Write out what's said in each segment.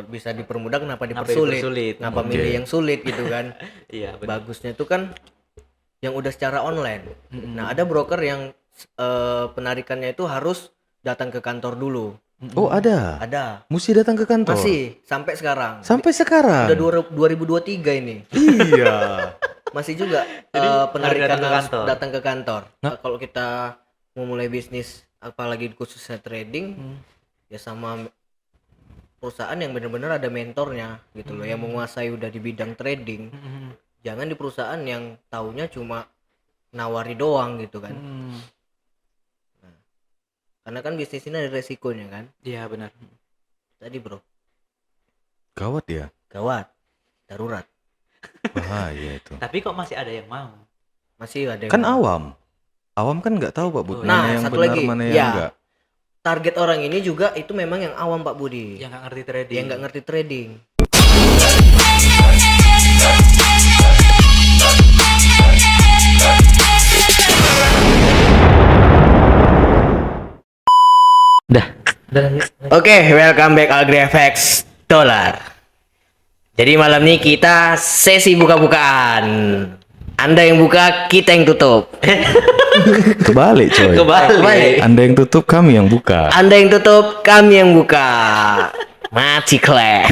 bisa dipermudah kenapa dipersulit? Kenapa milih yang sulit gitu kan? Iya, benar. Bagusnya itu kan yang udah secara online. Nah, ada broker yang penarikannya itu harus datang ke kantor dulu. Oh, ada. Ada. Mesti datang ke kantor. Masih sampai sekarang. Sampai sekarang. Udah 2023 ini. Iya. Masih juga penarikan harus datang ke kantor. Kalau kita mau mulai bisnis apalagi khususnya trading ya sama perusahaan yang benar-benar ada mentornya gitu loh, yang menguasai udah di bidang trading. Jangan di perusahaan yang taunya cuma nawari doang gitu kan. Nah, karena kan bisnis ini ada resikonya kan. Iya, benar. Tadi bro, Gawat ya. gawat, darurat. Bahaya itu. Tapi kok masih ada yang mau? Masih ada Kan yang awam. Awam kan nggak tahu Pak Bud. Nah, mana yang satu benar, lagi. mana yang Ya. enggak. target orang ini juga itu memang yang awam Pak Budi, Yang nggak ngerti trading. yang nggak ngerti trading. Dah. Oke, welcome back AgriFX Dollar. Jadi malam ini kita sesi buka-bukaan. Anda yang buka, kita yang tutup. Kebalik coy. Kebalik. Anda yang tutup, kami yang buka. Anda yang tutup, kami yang buka. Mati klep.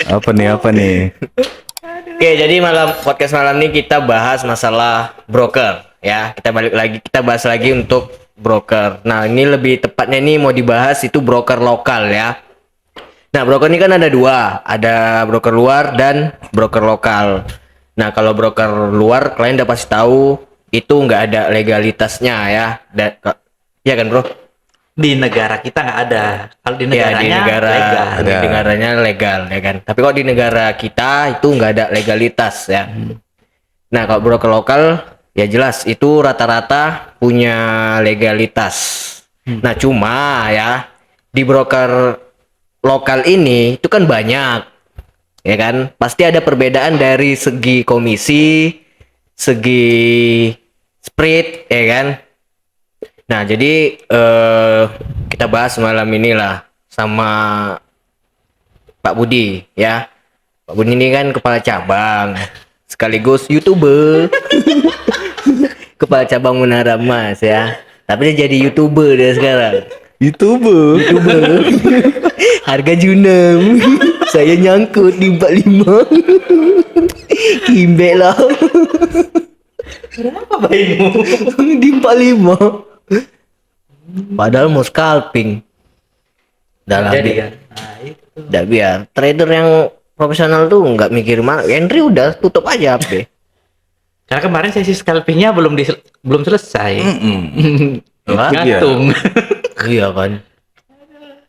Apa nih? Oke, jadi podcast malam ini kita bahas masalah broker ya. Kita bahas lagi untuk broker. Nah, ini lebih tepatnya nih mau dibahas itu broker lokal ya. Nah, broker ini kan ada dua, ada broker luar dan broker lokal. Nah, kalau broker luar kalian udah pasti tahu itu nggak ada legalitasnya ya. Ya kan bro? Di negara kita nggak ada. Kalau di Ya, negaranya legal. di negaranya legal ya kan. Tapi kalau di negara kita itu nggak ada legalitas ya. Nah, kalau broker lokal ya jelas itu rata-rata punya legalitas. Nah, cuma ya di broker lokal ini itu kan banyak ya kan, pasti ada perbedaan dari segi komisi, segi spread ya kan. Nah, jadi kita bahas malam inilah sama Pak Budi ya. Pak Budi ini kan kepala cabang sekaligus YouTuber. Kepala cabang Menara Emas ya. Tapi dia jadi YouTuber dia sekarang. YouTuber. Harga Junam. Saya nyangkut di 45. Kimbek lah. Kenapa bayimu? Di 45. Padahal mau scalping. Udah Jadi lah, kan. Nah, itu. udah biar trader yang profesional tuh nggak mikir mana. Entry udah tutup aja deh. Karena kemarin sesi scalpingnya belum selesai. Gantung. Iya kan.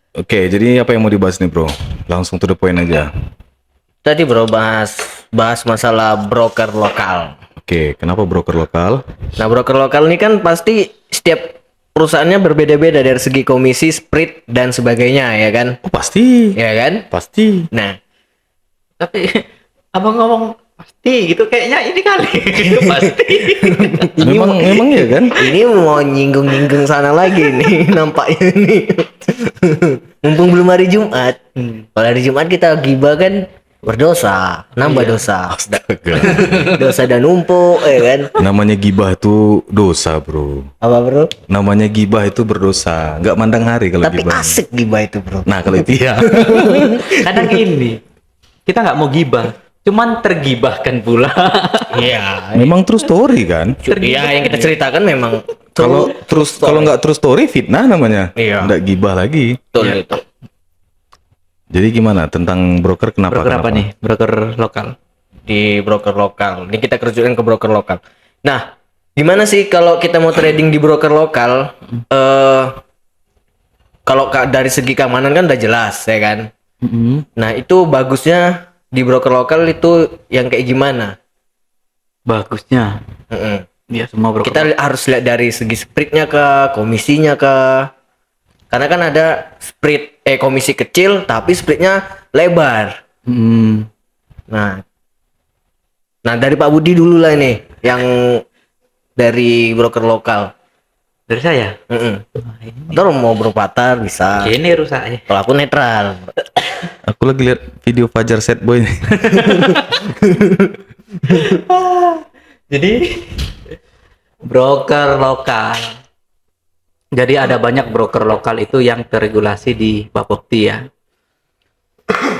Oke, jadi apa yang mau dibahas nih bro? Langsung to the point aja. Tadi bro bahas masalah broker lokal. Oke, kenapa broker lokal? Nah, broker lokal ini kan pasti setiap perusahaannya berbeda-beda dari segi komisi, spread dan sebagainya ya kan? Oh pasti. Ya kan? Pasti. Nah, Tapi abang ngomong pasti gitu kayaknya ini kali. Pasti. Memang ya kan? ini mau nyinggung-nyinggung sana lagi nih nampaknya nih. Mumpung belum hari Jumat. Kalau hari Jumat kita gibah kan berdosa, nambah dosa. Astaga. Dosa dan numpuk ya kan? Namanya gibah itu dosa bro. Apa bro? Namanya gibah itu berdosa. Nggak mandang hari kalau Tapi gibah. asik gibah itu bro. Nah kalau itu ya. Kadang gini. Kita nggak mau gibah, cuman tergibahkan pula. Iya. Memang true story kan? Iya, yang kita ceritakan memang Kalau nggak true story fitnah namanya. Iya. Nggak gibah lagi. betul itu. Jadi gimana tentang broker kenapa? Broker apa nih? Broker lokal. Di broker lokal. Ini kita kerucutin ke broker lokal. Nah, gimana sih kalau kita mau trading di broker lokal? Kalau dari segi keamanan kan udah jelas ya kan. Nah, itu bagusnya di broker lokal itu yang kayak gimana? Bagusnya. Mm-mm. Ya semua broker. Kita harus lihat dari segi spreadnya ke komisinya ke. Karena kan ada spread komisi kecil tapi spreadnya lebar. Nah, dari Pak Budi dulu lah ini yang dari broker lokal. Dari saya. Mm-mm. Wah, ini Atau mau berpatar bisa. ini rusak ya. Kalau aku netral. Aku lagi lihat video Fajar Set Boy nih. Jadi broker lokal. Jadi ada banyak broker lokal itu yang terregulasi di Bapepti ya.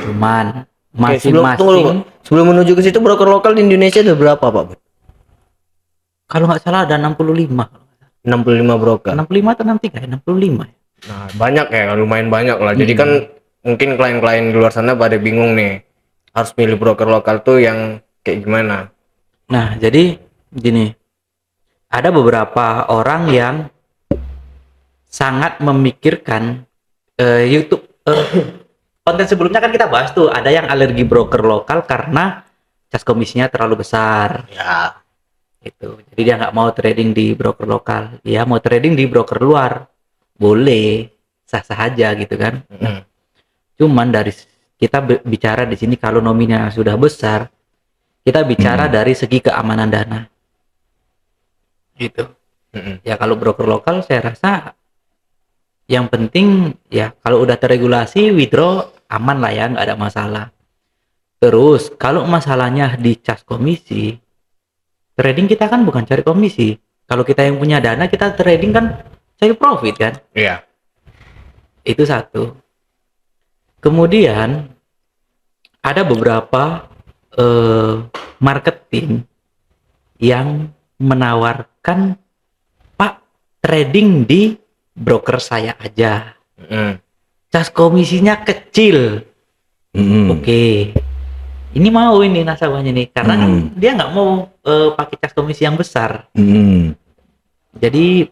Cuman Oke, tunggu, masing-masing sebelum menuju ke situ broker lokal di Indonesia ada berapa, Pak? kalau nggak salah ada 65. 65 broker. 65 atau 63 ya? 65 ya. Nah, banyak ya, lumayan banyak lah. Jadi kan mungkin klien-klien di luar sana pada bingung nih. Harus pilih broker lokal tuh yang kayak gimana? Nah, jadi gini. Ada beberapa orang yang sangat memikirkan YouTube konten sebelumnya kan kita bahas tuh ada yang alergi broker lokal karena cas komisinya terlalu besar. Ya. Itu. Jadi dia nggak mau trading di broker lokal. Dia mau trading di broker luar. Boleh, sah-sah aja gitu kan. Mm-mm. Cuman dari kita bicara di sini kalau nominalnya sudah besar, kita bicara dari segi keamanan dana. Gitu. Mm-mm. Ya kalau broker lokal saya rasa yang penting ya kalau udah terregulasi withdraw aman lah ya, nggak ada masalah. Terus kalau masalahnya di cas komisi, trading kita kan bukan cari komisi. Kalau kita yang punya dana kita trading kan cari profit kan. Iya. Itu satu. Kemudian ada beberapa marketing yang menawarkan, Pak, trading di broker saya aja. Mm-mm. Cas komisinya kecil. Oke. Ini mau ini nasabahnya nih karena kan dia nggak mau pakai cas komisi yang besar. Jadi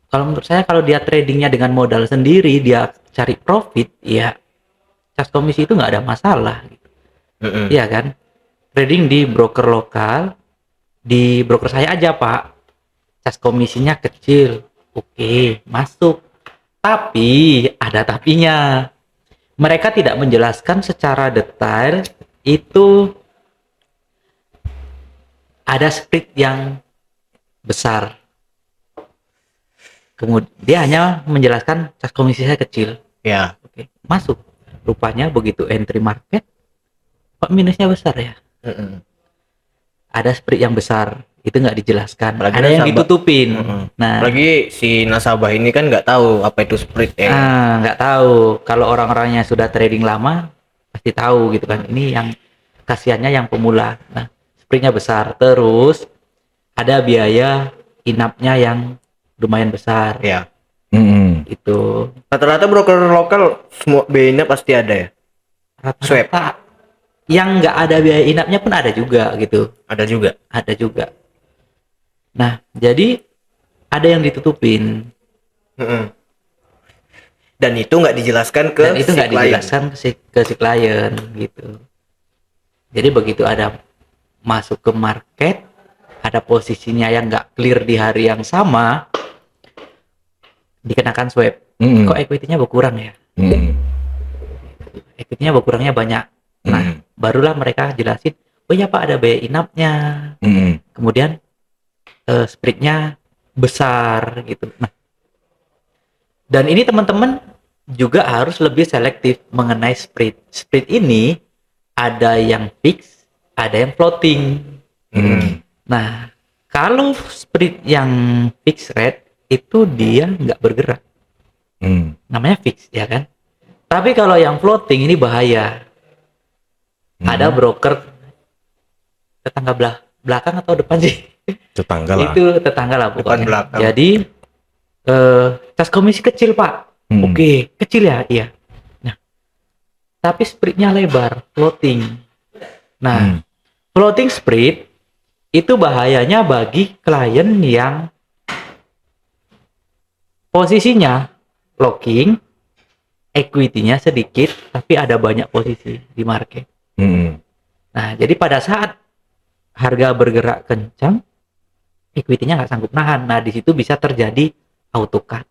kalau menurut saya kalau dia tradingnya dengan modal sendiri dia cari profit ya cas komisi itu nggak ada masalah gitu. Mm-mm. Iya kan? Trading di broker lokal di broker saya aja, Pak. Cas komisinya kecil. Oke, masuk. Tapi ada tapinya. Mereka tidak menjelaskan secara detail itu ada split yang besar. Kemudian dia hanya menjelaskan cas komisi saya kecil. Ya. Oke, masuk. Rupanya begitu entry market, kok minusnya besar ya? Mm-mm. Ada split yang besar, itu nggak dijelaskan. Apalagi ada yang nasabah. ditutupin. Mm-mm. Nah, Apalagi si nasabah ini kan nggak tahu apa itu split ya. nggak tahu. Kalau orang-orangnya sudah trading lama, pasti tahu gitu kan. Ini yang kasihannya yang pemula. Nah, splitnya besar. Terus ada biaya inapnya yang lumayan besar. Ya. Itu Rata-rata broker lokal semua BI-nya pasti ada ya. Swap. rata-rata yang nggak ada biaya inapnya pun ada juga gitu. Ada juga. Ada juga. Nah, jadi ada yang ditutupin. Mm-mm. Dan itu nggak dijelaskan ke Dan itu si nggak klien. dijelaskan ke si klien gitu. Jadi begitu ada masuk ke market, ada posisinya yang nggak clear di hari yang sama, dikenakan swap. Kok equity-nya berkurang ya? Equity-nya berkurangnya banyak. Nah, barulah mereka jelasin, oh ya Pak ada biaya inapnya. Kemudian spread-nya besar gitu. Nah, dan ini teman-teman juga harus lebih selektif mengenai spread. Spread ini ada yang fix, ada yang floating. Nah, kalau spread yang fix rate itu dia nggak bergerak, namanya fix ya kan. Tapi kalau yang floating ini bahaya. Ada broker tetangga belakang atau depan sih? Tetangga lah. Itu tetangga lah Depan pokoknya. belakang. Jadi cas komisi kecil Pak. Oke, kecil ya, iya. Nah, tapi spreadnya lebar, floating. Nah, floating spread itu bahayanya bagi klien yang posisinya locking, equity-nya sedikit, tapi ada banyak posisi di market. Nah, jadi pada saat harga bergerak kencang, equity-nya nggak sanggup nahan. Nah, di situ bisa terjadi auto cut.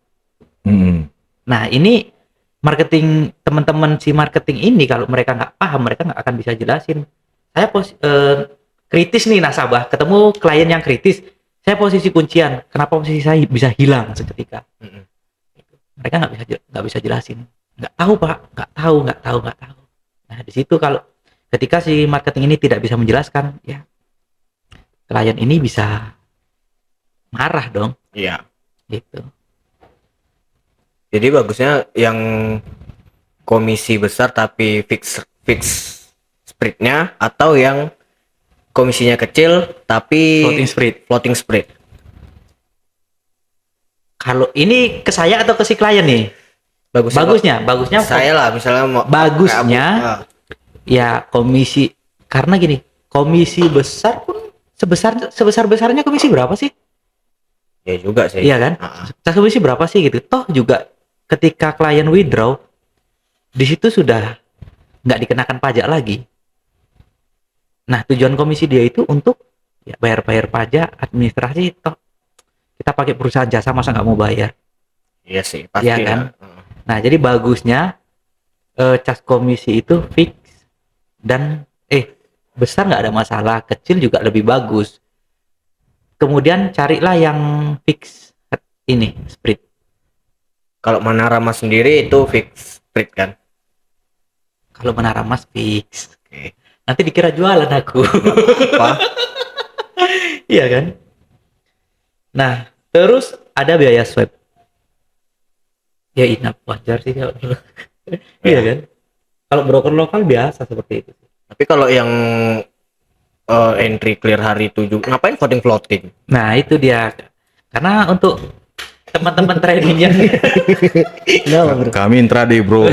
Nah, ini marketing teman-teman si marketing ini kalau mereka nggak paham, mereka nggak akan bisa jelasin. Saya kritis nih nasabah, ketemu klien yang kritis, Saya posisi kuncian, kenapa posisi saya bisa hilang seketika? Mm-mm. Mereka nggak bisa jelasin. Nggak tahu Pak, nggak tahu. Nah di situ kalau ketika si marketing ini tidak bisa menjelaskan, ya klien ini bisa marah dong, Iya. gitu. Jadi bagusnya yang komisi besar tapi fix spreadnya, atau yang komisinya kecil tapi floating spread. Kalau ini ke saya atau ke si klien nih? Bagusnya saya lah misalnya mau bagusnya kayak aku, ya komisi, karena gini, komisi besar pun sebesar-besarnya komisi berapa sih? ya juga sih. Iya kan? Komisi berapa sih gitu? Toh juga ketika klien withdraw di situ sudah nggak dikenakan pajak lagi. Nah, tujuan komisi dia itu untuk ya bayar pajak, administrasi, toh kita pakai perusahaan jasa masa nggak mau bayar. Iya sih, pasti Iya kan? Nah, jadi bagusnya cas komisi itu fix dan besar nggak ada masalah, kecil juga lebih bagus. Kemudian carilah yang fix ini spread. Kalau Menara Mas sendiri itu fix spread kan? Kalau Menara Mas fix. Oke. Nanti dikira jualan aku. Apa? Iya kan? Nah, terus ada biaya swab. Ya inap wajar sih kalau iya kan? Kalau broker lokal biasa seperti itu. Tapi kalau yang entry clear hari itu juga ngapain floating? Nah, itu dia. Karena untuk teman-teman trading yang Kami intraday bro,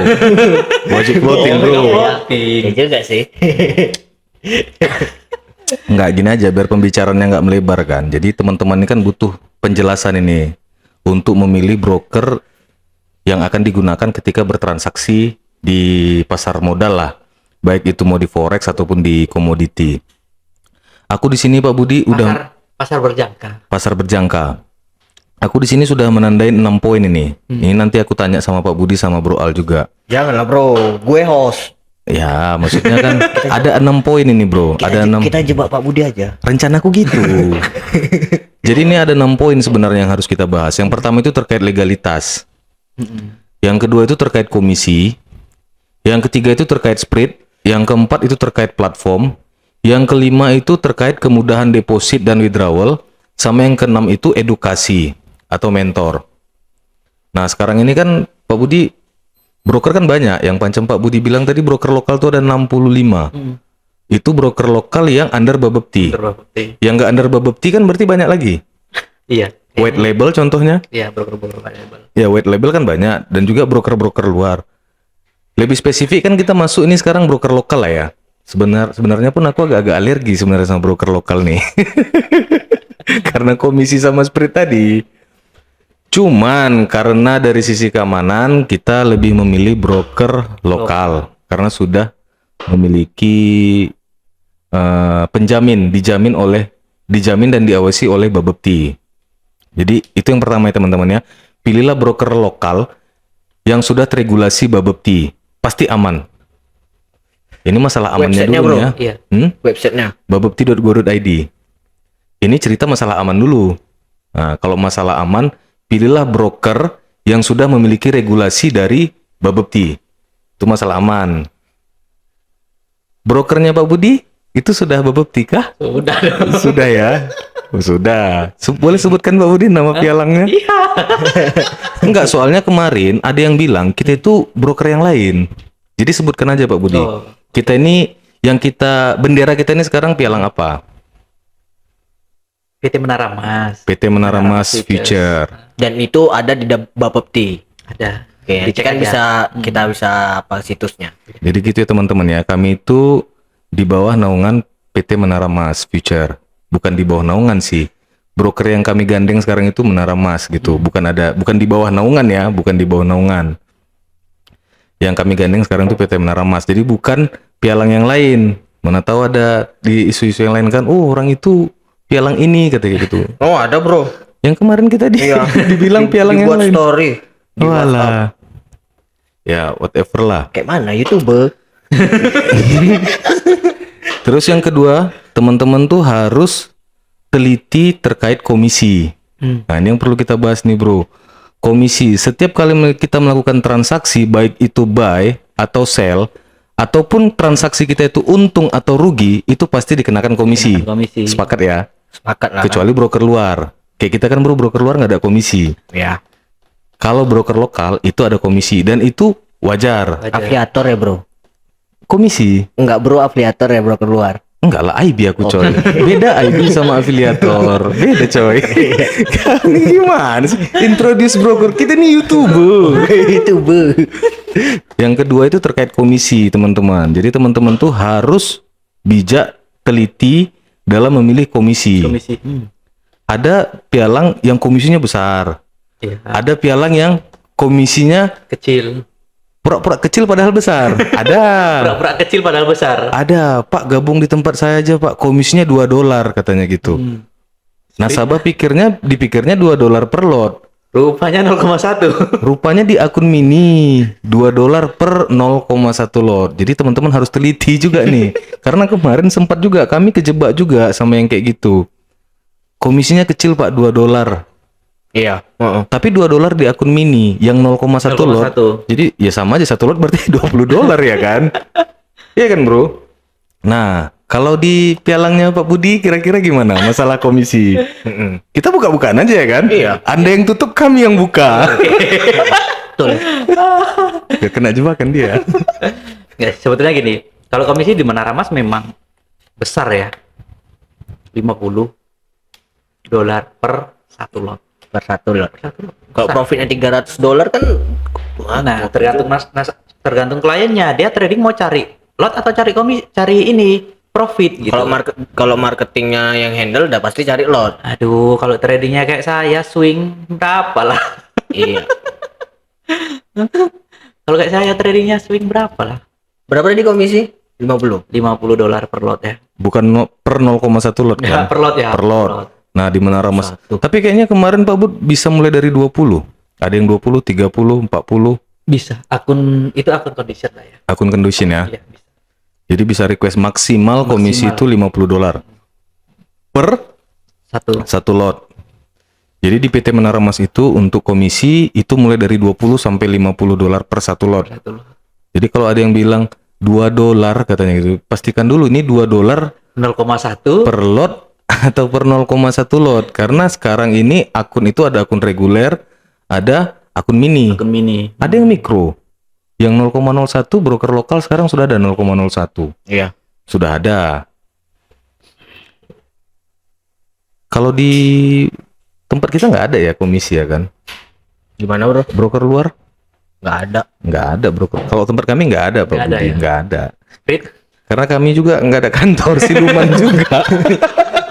wajib floating bro. Ya juga sih. Nggak gini aja biar pembicaraannya nggak melebar kan. Jadi teman-teman ini kan butuh penjelasan ini untuk memilih broker yang akan digunakan ketika bertransaksi di pasar modal lah, baik itu mau di forex ataupun di komoditi. Aku di sini Pak Budi udah pasar berjangka. Aku di sini sudah menandain 6 poin ini. Ini nanti aku tanya sama Pak Budi sama Bro Al juga. Janganlah bro, gue host. Ya, maksudnya kan ada 6 poin ini bro. Ada 6. Kita jebak Pak Budi aja. Rencanaku gitu. Jadi ini ada 6 poin sebenarnya yang harus kita bahas. Yang pertama itu terkait legalitas. Yang kedua itu terkait komisi. Yang ketiga itu terkait spread. Yang keempat itu terkait platform. Yang kelima itu terkait kemudahan deposit dan withdrawal. Sama yang keenam itu edukasi atau mentor. Nah sekarang ini kan Pak Budi, broker kan banyak. Yang pancam Pak Budi bilang tadi broker lokal tuh ada 65. Itu broker lokal yang under Bapepti. Yang nggak under Bapepti kan berarti banyak lagi. Iya. White label contohnya. Iya, broker label. Ya white label kan banyak. Dan juga broker-broker luar. Lebih spesifik kan kita masuk ini sekarang broker lokal lah ya. Sebenarnya pun aku agak-agak alergi sebenarnya sama broker lokal nih. Karena komisi sama spread tadi. Cuman karena dari sisi keamanan kita lebih memilih broker lokal karena sudah memiliki penjamin, dijamin dan diawasi oleh Bapepti. Jadi itu yang pertama ya teman-teman ya. Pilihlah broker lokal yang sudah teregulasi Bapepti, pasti aman. Ini masalah amannya Websitenya, dulu bro. ya. Iya. Websitenya. Bapepti.go.id. Ini cerita masalah aman dulu. Nah, kalau masalah aman, pilihlah broker yang sudah memiliki regulasi dari Bapepti. Itu masalah aman. Brokernya Pak Budi itu sudah Bapepti kah? Sudah. Sudah ya. Oh, sudah. Boleh sebutkan Pak Budi nama pialangnya? Iya. Enggak, soalnya kemarin ada yang bilang kita itu broker yang lain. Jadi sebutkan aja Pak Budi. Oh. Kita ini bendera kita ini sekarang pialang apa? PT Menara Mas. PT Menara Mas Future. Dan itu ada di Bapepti. Ada. Oke, Dicek kan aja. bisa kita bisa apa situsnya. Jadi gitu ya teman-teman ya. Kami itu di bawah naungan PT Menara Mas Future. Bukan di bawah naungan sih. Broker yang kami gandeng sekarang itu Menara Mas gitu. Bukan di bawah naungan ya, bukan di bawah naungan. Yang kami gandeng sekarang itu PT Menara Mas. Jadi bukan pialang yang lain. Mana tahu ada di isu-isu yang lain kan, oh orang itu pialang ini katanya gitu. Oh, ada, bro. Yang kemarin kita dibilang pialang yang Dibuat lain. story. Di WhatsApp. Walah. Ya, whatever lah. Kayak mana YouTube? Terus yang kedua, teman-teman tuh harus teliti terkait komisi. Nah, ini yang perlu kita bahas nih, bro. Komisi, setiap kali kita melakukan transaksi, baik itu buy atau sell, ataupun transaksi kita itu untung atau rugi, itu pasti dikenakan komisi. Komisi. Sepakat ya? Sepakat lah. Kecuali broker luar. Kayak kita kan bro, broker luar nggak ada komisi. Ya. Kalau broker lokal itu ada komisi dan itu wajar. Afiliator ya bro? Komisi? Enggak bro, afiliator ya bro keluar. Enggak lah, IB aku coy. Beda IB sama afiliator. Beda coy. Kamu gimana sih? Introduce broker. Kita nih YouTuber. YouTuber. Yang kedua itu terkait komisi, teman-teman. Jadi teman-teman tuh harus bijak, teliti dalam memilih komisi. Ada pialang yang komisinya besar. Iya. Ada pialang yang komisinya Kecil. pura-pura kecil padahal besar. Ada. Pura-pura kecil padahal besar. Ada, Pak, gabung di tempat saya aja, Pak. Komisinya $2 katanya gitu. Nasabah dipikirnya $2 per lot. Rupanya 0,1. Rupanya di akun mini $2 per 0,1 lot. Jadi teman-teman harus teliti juga nih. Karena kemarin sempat juga kami kejebak juga sama yang kayak gitu. Komisinya kecil, Pak, $2. Iya. Tapi $2 di akun mini yang 0,1 lot. Jadi ya sama aja, satu lot berarti $20 ya kan? Iya kan, Bro? Nah, kalau di pialangnya Pak Budi kira-kira gimana masalah komisi? Kita buka-bukaan aja ya kan? Iya. Anda yang tutup, kami yang buka. Betul. Ya kena jebakan dia. Ya, sebetulnya gini, kalau komisi di Menara Mas memang besar ya. $50 per satu lot. Per satu lot. Satu lot. Kalau Besar. profitnya $300 kan Nah, tergantung kliennya, dia trading mau cari lot atau cari ini profit gitu. kalau marketingnya yang handle udah pasti cari lot. Aduh, kalau tradingnya kayak saya swing berapa lah? Iya. Kalau kayak saya tradingnya swing berapa lah? Berapa tadi komisi? 50. $50 per lot ya. Bukan per 0,1 lot kan? Per lot ya. Per lot. Nah, di Menara Mas. Satu. Tapi kayaknya kemarin Pak Bud bisa mulai dari 20. Ada yang 20, 30, 40. Bisa. Akun condition lah ya. Akun condition ya. Iya, bisa. Jadi bisa request maksimal komisi itu $50 per satu lot. Jadi di PT Menara Mas itu untuk komisi itu mulai dari 20 sampai $50 per satu lot. Satu lot. Jadi kalau ada yang bilang $2 katanya gitu, pastikan dulu ini $2 0,1 per lot atau per 0,1 lot, karena sekarang ini akun itu ada akun reguler, ada akun mini, akun mini. ada yang mikro. Yang 0,01 broker lokal sekarang sudah ada 0,01. Iya. Sudah ada. Kalau di tempat kita nggak ada ya komisi ya kan? Gimana bro? Broker luar? Nggak ada. Nggak ada broker. Kalau tempat kami nggak ada Pak Nggak ada Budi, ya? nggak ada. Fit. Karena kami juga nggak ada kantor siluman juga.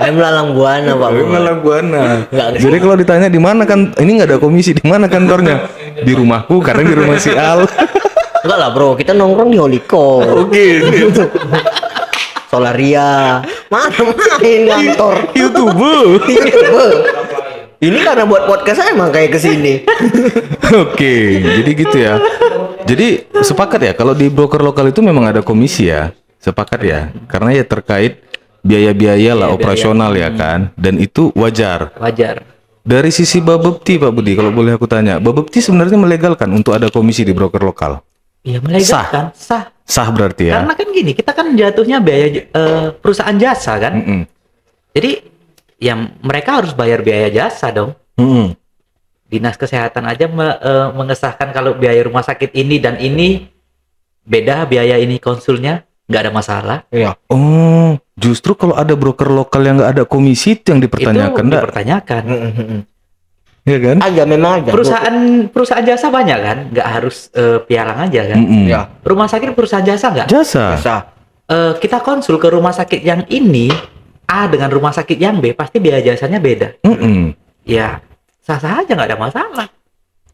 Saya melalang buana pak. Kami Bro. malah buana. Nggak ada. Jadi kalau ditanya di mana kan, ini nggak ada komisi, di mana kantornya? Di rumahku, karena di rumah si Al. Enggak lah bro, kita nongkrong di Holiko. Oke. Solaria. Mana main kantor? YouTuber. Ini karena buat podcast saya emang kayak kesini. Oke, jadi gitu ya. Jadi sepakat ya kalau di broker lokal itu memang ada komisi ya. Sepakat ya. Karena ya terkait biaya-biaya lah operasional ya kan. Dan itu wajar. Wajar. Dari sisi Babepti Pak Budi, kalau boleh aku tanya, Babepti sebenarnya melegalkan untuk ada komisi di broker lokal? Iya, melegalkan. Sah. Sah berarti ya? Karena kan gini, kita kan jatuhnya biaya perusahaan jasa kan. Mm-mm. Jadi ya mereka harus bayar biaya jasa dong. Mm-mm. Dinas Kesehatan aja mengesahkan kalau biaya rumah sakit ini dan ini beda, biaya ini konsulnya nggak ada masalah. Iya. Oh, justru kalau ada broker lokal yang nggak ada komisi itu yang dipertanyakan, Itu nggak? dipertanyakan. Iya kan? Aja memang aja. Perusahaan jasa banyak kan, nggak harus pialang aja kan. Mm-mm. Ya. Rumah sakit perusahaan jasa nggak? Jasa. Bisa. Kita konsul ke rumah sakit yang ini A dengan rumah sakit yang B, pasti biaya jasanya beda. Mm-mm. Ya sah-sah aja, nggak ada masalah.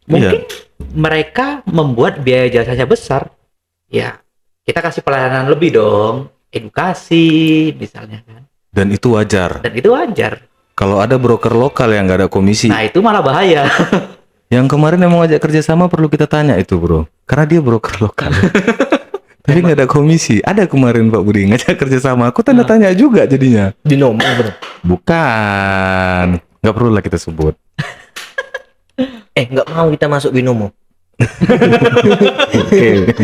Mungkin mereka membuat biaya jasanya besar, ya kita kasih pelayanan lebih dong, edukasi misalnya kan. Dan itu wajar. Dan itu wajar. Kalau ada broker lokal yang nggak ada komisi, Nah itu malah bahaya. yang kemarin yang mau ngajak kerjasama perlu kita tanya itu bro, karena dia broker lokal. Tapi nggak ada komisi. Ada kemarin Pak Budi ngajak kerja sama. Aku tanda tanya juga jadinya. Binomo bro. Bukan. Nggak perlu lah kita sebut. Nggak mau kita masuk binomo. Oke.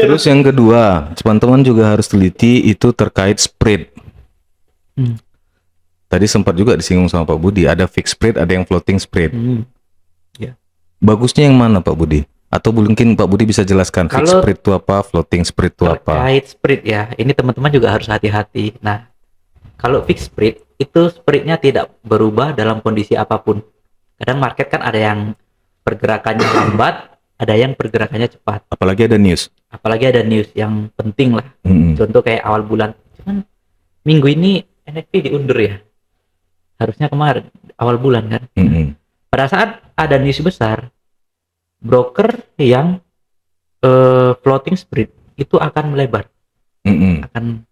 Terus yang kedua, teman-teman juga harus teliti itu terkait spread. Hmm. Tadi sempat juga disinggung sama Pak Budi, ada fixed spread, ada yang floating spread. Ya. Bagusnya yang mana Pak Budi? Atau mungkin Pak Budi bisa jelaskan fixed Kalau spread itu apa, floating spread itu apa? Terkait spread ya, ini teman-teman juga harus hati-hati. Nah, kalau fixed spread itu spreadnya tidak berubah dalam kondisi apapun. Kadang market kan ada yang pergerakannya lambat, ada yang pergerakannya cepat. Apalagi ada news. Apalagi ada news yang penting lah. Mm-mm. Contoh kayak awal bulan. Cuman minggu ini NFP diundur ya. Harusnya kemarin awal bulan kan. Mm-mm. Pada saat ada news besar, broker yang floating spread itu akan melebar, Mm-mm. akan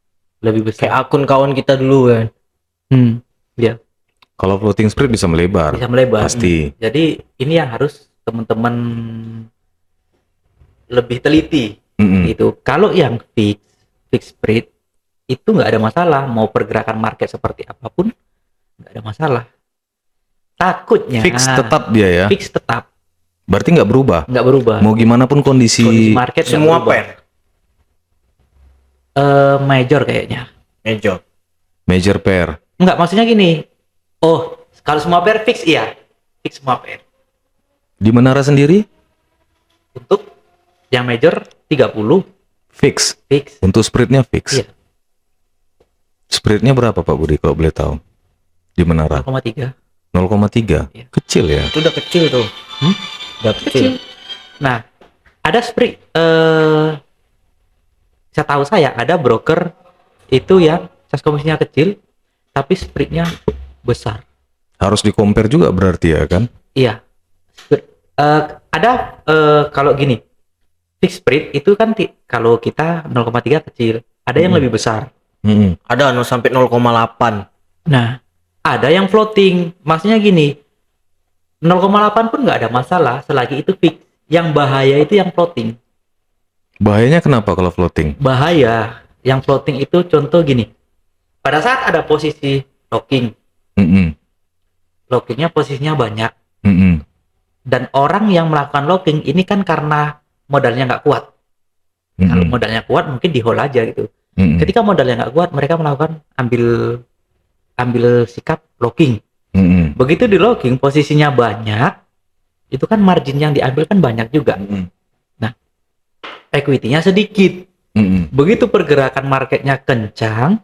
lebih besar. Kayak akun kawan kita dulu kan. Ya, Kalau floating spread bisa melebar, bisa melebar. pasti. Jadi ini yang harus teman-teman lebih teliti. Mm-mm. Itu kalau yang fix spread itu nggak ada masalah, mau pergerakan market seperti apapun nggak ada masalah. Takutnya Fix tetap dia ya. fix tetap Berarti nggak berubah. nggak berubah. Mau gimana pun Kondisi kondisi market nggak Semua berubah. pair. Major kayaknya. Major. major pair. Enggak, maksudnya gini. Oh, kalau semua pair fix iya. Fix semua pair. Di Menara sendiri Untuk yang major 30 fix. fix. Untuk spreadnya fix. Iya. Spreadnya berapa Pak Budi kalau boleh tahu? Di Menara 0,3. 0,3. Iya. Kecil ya. Itu udah kecil tuh. Udah kecil. Nah, ada spread setahu saya ada broker itu yang cas komisinya kecil tapi spreadnya besar. Harus di compare juga berarti ya kan? Iya. Ada kalau gini. Fixed spread itu kan kalau kita 0,3 kecil, ada yang lebih besar. Mm-mm. Ada 0 sampai 0,8. Nah, ada yang floating. Maksudnya gini, 0,8 pun nggak ada masalah selagi itu fix. Yang bahaya itu yang floating. Bahayanya kenapa kalau floating? Bahaya yang floating itu contoh gini. Pada saat ada posisi locking, Mm-mm. lockingnya posisinya banyak. Mm-mm. Dan orang yang melakukan locking ini kan karena modalnya nggak kuat. Kalau Mm-mm. modalnya kuat mungkin di hold aja gitu. Mm-mm. Ketika modalnya nggak kuat, mereka melakukan ambil sikap locking. Mm-mm. Begitu di locking posisinya banyak, itu kan margin yang diambil kan banyak juga. Mm-mm. Equity-nya sedikit. Mm-mm. Begitu pergerakan marketnya kencang,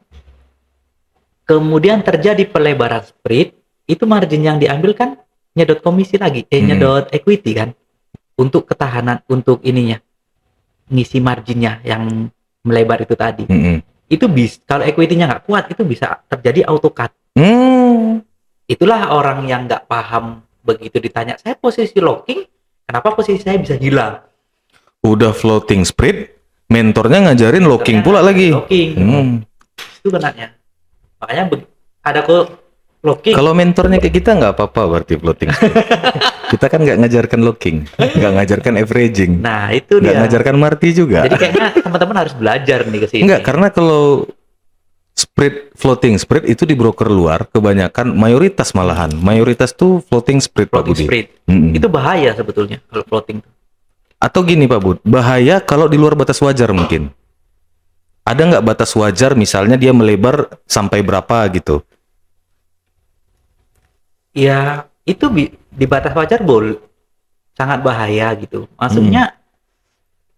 kemudian terjadi pelebaran spread, itu margin yang diambil kan nyedot komisi lagi, nyedot equity kan, untuk ketahanan, untuk ininya, ngisi marginnya yang melebar itu tadi. Mm-mm. Itu bisa, kalau equity-nya nggak kuat, itu bisa terjadi auto cut. Mm. Itulah orang yang nggak paham begitu ditanya, saya posisi locking, kenapa posisi saya bisa hilang? Udah floating spread, mentornya ngajarin locking pula lagi. Locking. Hmm. Itu kenanya. Makanya ada kok locking. Kalau mentornya kayak kita nggak apa-apa berarti floating spread. Kita kan nggak ngajarkan locking, nggak ngajarkan averaging, Nah, itu nggak dia. ngajarkan marti juga. Jadi kayaknya teman-teman harus belajar nih ke sini. Enggak, karena kalau spread floating spread itu di broker luar kebanyakan mayoritas malahan. Mayoritas tuh floating spread Pak floating Budi. spread. Mm-mm. Itu bahaya sebetulnya kalau floating. Atau gini Pak Bud, bahaya kalau di luar batas wajar mungkin. Ada nggak batas wajar misalnya dia melebar sampai berapa gitu? Ya, itu di batas wajar sangat bahaya gitu. Maksudnya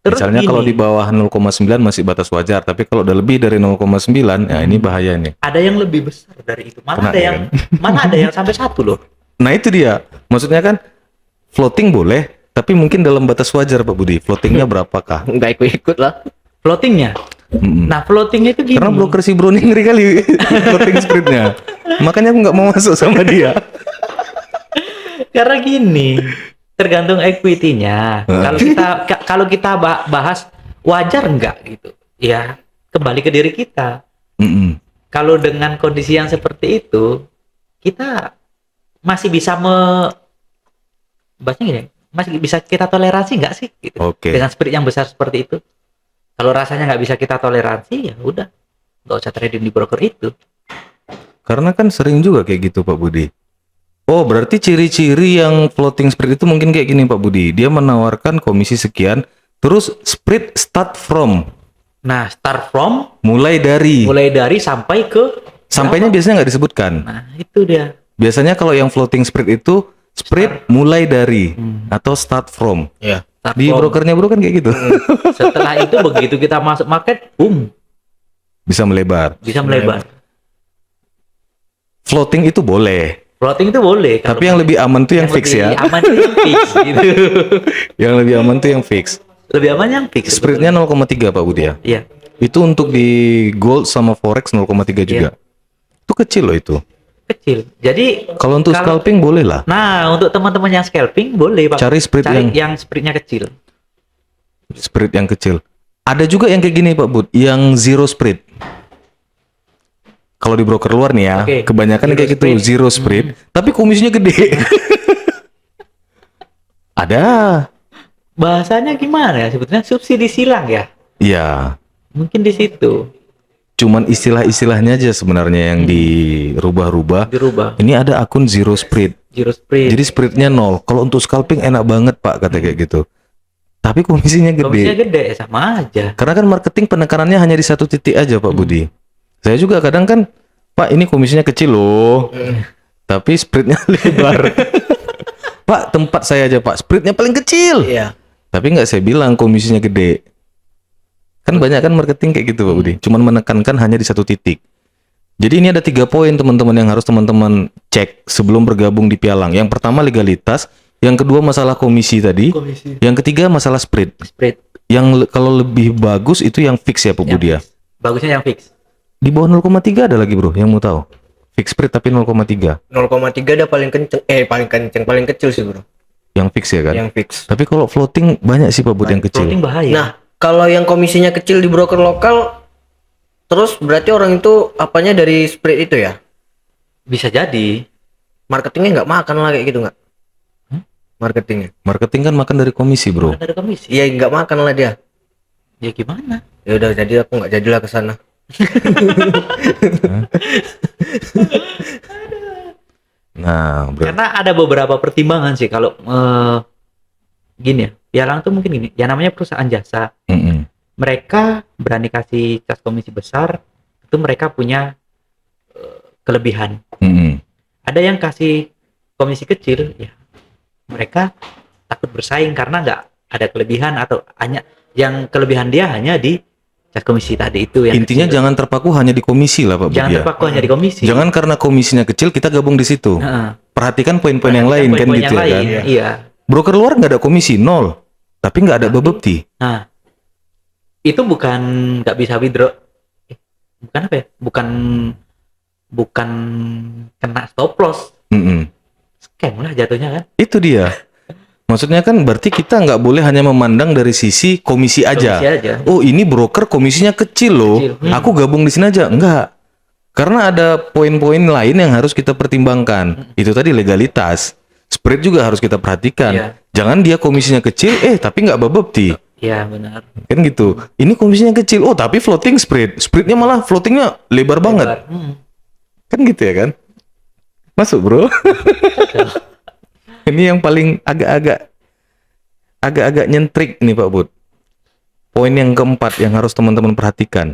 terus Misalnya kalau di gini, bawah 0,9 masih batas wajar, tapi kalau udah lebih dari 0,9, ya ini bahaya nih. ada yang lebih besar dari itu. Kena, Mana ada yang sampai 1 loh. Nah itu dia, maksudnya kan floating boleh, tapi mungkin dalam batas wajar Pak Budi. Floatingnya berapakah? Nggak ikut-ikut lah. Floatingnya. Mm-mm. Nah, floatingnya itu gini. Karena broker si Bro ini ngeri kali floating spreadnya. Makanya aku nggak mau masuk sama dia. Karena gini, tergantung equity-nya. Kalau kita bahas wajar nggak gitu, ya kembali ke diri kita. Mm-mm. Kalau dengan kondisi yang seperti itu, kita masih bisa bahasanya gini, masih bisa kita toleransi nggak sih gitu. Oke. Dengan spirit yang besar seperti itu. Kalau rasanya nggak bisa kita toleransi, ya udah, nggak usah trading di broker itu. Karena kan sering juga kayak gitu Pak Budi. Oh, berarti ciri-ciri yang floating spread itu mungkin kayak gini Pak Budi. Dia menawarkan komisi sekian, terus spread start from. Nah, start from Mulai dari. sampai ke Sampainya biasanya nggak disebutkan. nah, itu dia. Biasanya kalau yang floating spread itu spread mulai dari atau start from. Ya. Start Di from. brokernya bro kan kayak gitu. Setelah itu begitu kita masuk market, boom, Bisa melebar. bisa melebar. Floating itu boleh. Floating itu boleh. Tapi yang lebih aman tuh yang fix ya. lebih aman itu yang fix gitu. Yang lebih aman tuh yang fix. Lebih aman yang fix. Spreadnya 0,3 Pak Budi ya. Iya. Itu untuk di gold sama forex 0,3 juga. Itu kecil loh itu. Kecil. Jadi Kalau untuk scalping boleh lah. nah, untuk teman-teman yang scalping boleh Pak. Cari spread yang spreadnya kecil. Spread yang kecil. Ada juga yang kayak gini Pak Bud, yang zero spread. Kalau di broker luar nih ya, Oke. kebanyakan Zero kayak gitu, spread. zero spread, tapi komisinya gede. Ada. Bahasanya gimana ya? Sebetulnya subsidi silang ya. Iya. Mungkin di situ Cuman istilah-istilahnya aja sebenarnya yang dirubah-rubah. dirubah. Ini ada akun zero spread. Zero spread. Jadi spreadnya 0. Kalau untuk scalping enak banget Pak, kata kayak gitu. Tapi komisinya Komisinya gede. gede, sama aja. Karena kan marketing penekanannya hanya di satu titik aja Pak Budi. Saya juga kadang kan, Pak ini komisinya kecil loh. Tapi spreadnya lebar. Pak tempat saya aja Pak, spreadnya paling kecil. Iya. Tapi nggak saya bilang komisinya gede. Kan banyak kan marketing kayak gitu Pak Budi. Cuman menekankan hanya di satu titik. Jadi ini ada 3 poin teman-teman yang harus teman-teman cek sebelum bergabung di Pialang. Yang pertama legalitas, yang kedua masalah komisi tadi, Komisi. yang ketiga masalah spread. Spread. Yang kalau lebih bagus itu yang fix ya Pak Yang Budi ya. fix. Bagusnya yang fix. Di bawah 0,3 ada lagi bro yang mau tahu. Fix spread tapi 0,3. 0,3 udah paling kenceng. Paling kecil sih bro. Yang fix ya kan. Yang fix. Tapi kalau floating banyak sih Pak Bud yang kecil. Floating bahaya. Nah, kalau yang komisinya kecil di broker lokal, terus berarti orang itu apanya dari spread itu ya? Bisa jadi. Marketingnya nggak makan lah kayak gitu nggak? Marketingnya? Marketing kan makan dari komisi bro. Ada komisi. Iya nggak makan lah dia. Ya gimana? Ya udah jadi aku nggak jadilah ke sana. Nah, Karena ada beberapa pertimbangan sih kalau gini ya. Pialang tuh mungkin gini. Ya namanya perusahaan jasa. mm-mm. Mereka berani kasih cas komisi besar. Itu mereka punya kelebihan. Mm-mm. Ada yang kasih komisi kecil, ya mereka takut bersaing karena nggak ada kelebihan atau hanya yang kelebihan dia hanya di cas komisi tadi itu yang Intinya kecil. jangan terpaku hanya di komisi lah Pak Bud Jangan ya. terpaku hanya di komisi. Jangan karena komisinya kecil kita gabung di situ. Heeh. Perhatikan poin-poin yang lain kan Poin-poin gitu yang ya kan. lain, iya. Broker luar nggak ada komisi 0. Tapi nggak ada bebekti. Nah, itu bukan nggak bisa withdraw. Bukan apa ya? Bukan kena stop loss. Mm-mm. Scam lah jatuhnya kan. Itu dia. Maksudnya kan berarti kita nggak boleh hanya memandang dari sisi komisi aja. Komisi aja. Oh ini broker komisinya kecil loh. Kecil. Aku gabung di sini aja. Enggak. Karena ada poin-poin lain yang harus kita pertimbangkan. Itu tadi legalitas. Spread juga harus kita perhatikan. Iya. Jangan dia komisinya kecil, tapi nggak babebti. Iya benar. Kan gitu. Ini komisinya kecil, tapi floating spread. Spreadnya malah floatingnya lebar banget. Kan gitu ya kan? Masuk bro. Ini yang paling agak-agak nyentrik nih Pak Bud. Poin yang keempat yang harus teman-teman perhatikan.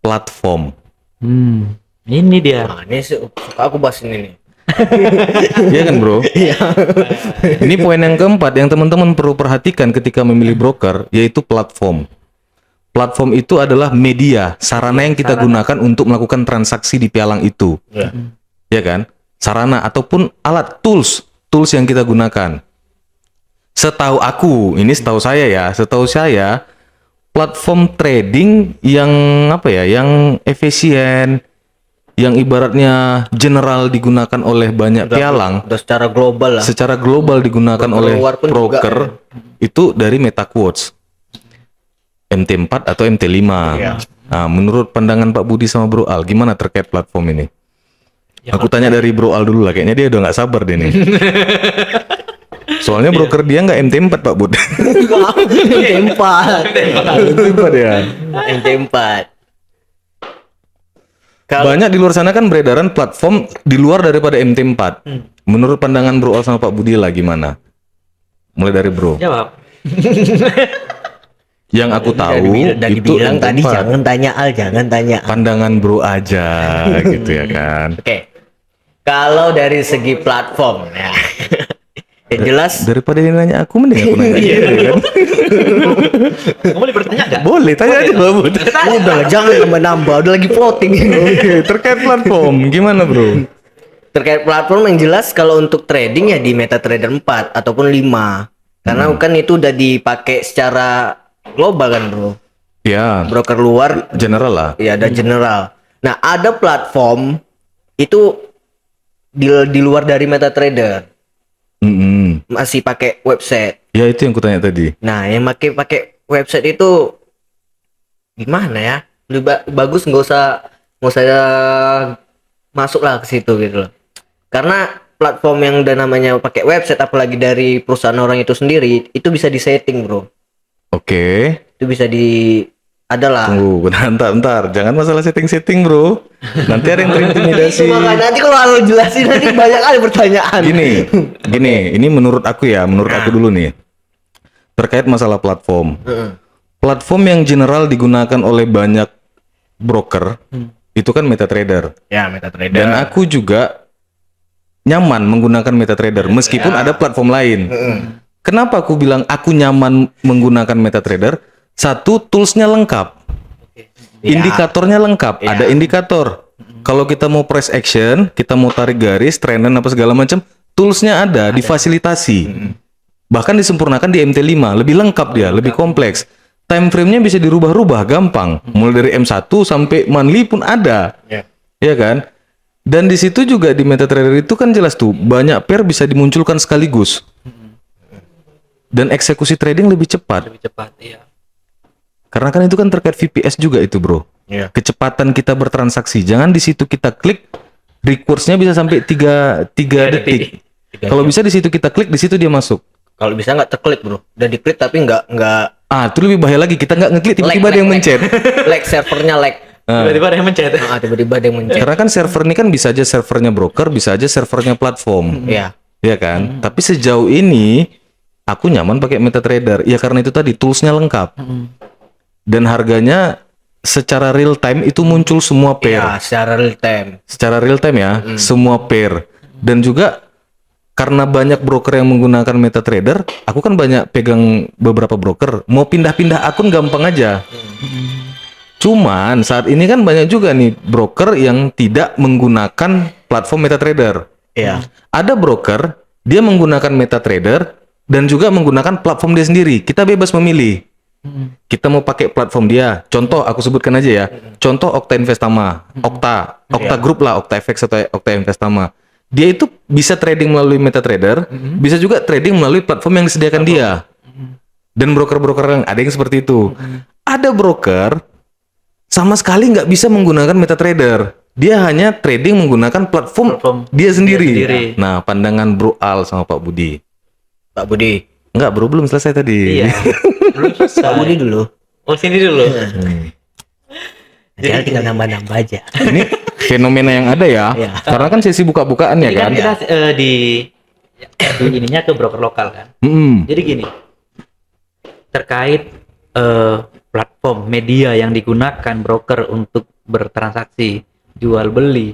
Platform. Ini dia. Nah, ini suka aku bahas ini nih. Iya kan bro? Ini poin yang keempat yang teman-teman perlu perhatikan ketika memilih broker, yaitu platform. Platform itu adalah media, sarana yang kita gunakan untuk melakukan transaksi di Pialang itu. Ya. Ya kan? Sarana ataupun alat, tools yang kita gunakan. Setahu aku, ini setahu saya, platform trading yang yang efisien, yang ibaratnya general digunakan oleh banyak Pialang, Udah secara global lah. secara global digunakan Broker oleh luar pun broker itu dari MetaQuotes, MT4 atau MT5. Iya. Nah, menurut pandangan Pak Budi sama Bro Al, gimana terkait platform ini? Ya, Aku tanya dari Bro Al dulu lah, kayaknya dia udah nggak sabar deh nih. Soalnya broker dia nggak MT4 Pak Bud. MT4. MT4 ya. MT4. Kalau Banyak di luar sana kan beredaran platform di luar daripada MT4. Menurut pandangan Bro Al sama Pak Budi lah gimana? Mulai dari Bro. Jawab. Yang aku tahu udah itu dibilang tadi MT4. jangan tanya Al, jangan tanya Al. Pandangan Bro aja gitu ya kan. Oke. Kalau dari segi platform ya. Yang jelas Daripada dia nanya aku mending aku nanya dia kan. Kamu boleh bertanya nggak? Boleh tanya aja Pak Bud. udah lah, jangan nambah-nambah, udah lagi voting. Oke, terkait platform gimana Bro? Terkait platform yang jelas kalau untuk trading ya di MetaTrader 4 ataupun 5. Karena kan itu udah dipakai secara global kan, Bro. Ya, Broker luar general lah. ya ada general. Nah, ada platform itu di luar dari MetaTrader. Mm-mm. Masih pakai website. Ya itu yang kutanya tadi. Nah, yang pakai website itu gimana ya? Lebih bagus nggak usah masuk lah ke situ gitu loh. Karena platform yang udah namanya pakai website, apalagi dari perusahaan orang itu sendiri, itu bisa disetting, Bro. Oke. Itu bisa adalah. Tunggu, bentar. Jangan masalah setting-setting Bro. Nanti ada yang terintimidasi. Makanya nanti kalau lo jelasin nanti banyak kali pertanyaan. Gini, ini menurut aku ya, menurut aku dulu nih. Terkait masalah platform. Platform yang general digunakan oleh banyak broker, itu kan MetaTrader. Ya, MetaTrader. Dan aku juga nyaman menggunakan MetaTrader meskipun ada platform lain. Kenapa aku bilang aku nyaman menggunakan MetaTrader? Satu, toolsnya lengkap. Indikatornya lengkap, ada indikator. Kalau kita mau press action, kita mau tarik garis, trendan apa segala macam, toolsnya ada, difasilitasi. Bahkan disempurnakan di MT5, lebih lengkap dia, lebih kompleks. Time frame-nya bisa dirubah-rubah, gampang. Mulai dari M1 sampai monthly pun ada. Ya kan? Dan di situ juga di MetaTrader itu kan jelas tuh, banyak pair bisa dimunculkan sekaligus. Dan eksekusi trading lebih cepat. Lebih cepat, iya. Karena kan itu kan terkait VPS juga itu Bro. Iya. Kecepatan kita bertransaksi. Jangan di situ kita klik, request-nya bisa sampai 3 detik. Kalau bisa di situ kita klik, di situ dia masuk. Kalau bisa nggak terklik, Bro. Udah diklik tapi nggak Itu lebih bahaya lagi. Kita nggak ngeklik, tiba-tiba ada yang mencet. lag servernya lag. Tiba-tiba ada yang mencet. Tiba-tiba ada yang mencet. Karena kan server ini kan bisa aja servernya broker, bisa aja servernya platform. Iya. Iya kan? Tapi sejauh ini aku nyaman pakai MetaTrader. Ya karena itu tadi toolsnya lengkap. Dan harganya secara real time itu muncul semua pair. Ya, secara real time. Secara real time ya, semua pair. Dan juga karena banyak broker yang menggunakan MetaTrader, aku kan banyak pegang beberapa broker. Mau pindah-pindah akun gampang aja. Cuman saat ini kan banyak juga nih broker yang tidak menggunakan platform MetaTrader. Iya. Ada broker dia menggunakan MetaTrader dan juga menggunakan platform dia sendiri. Kita bebas memilih. Kita mau pakai platform dia. Contoh aku sebutkan aja ya. Contoh Okta Investama, Okta Group lah, Okta FX atau Okta Investama. Dia itu bisa trading melalui MetaTrader, bisa juga trading melalui platform yang disediakan dia. Dan broker-broker yang ada yang seperti itu. Ada broker sama sekali nggak bisa menggunakan MetaTrader. Dia hanya trading menggunakan platform dia sendiri. Nah, pandangan Bro Al sama Pak Budi. Pak Budi. Enggak, Bro, belum selesai tadi. Iya. Belum selesai. Pak Budi dulu. Oh, sini dulu. Jadi tinggal nambah-nambah aja. Ini fenomena yang ada ya. Iya. Karena kan sesi buka-bukaan ya Jadi kan. kita di ininya ke broker lokal kan. Jadi gini. Terkait platform media yang digunakan broker untuk bertransaksi jual beli.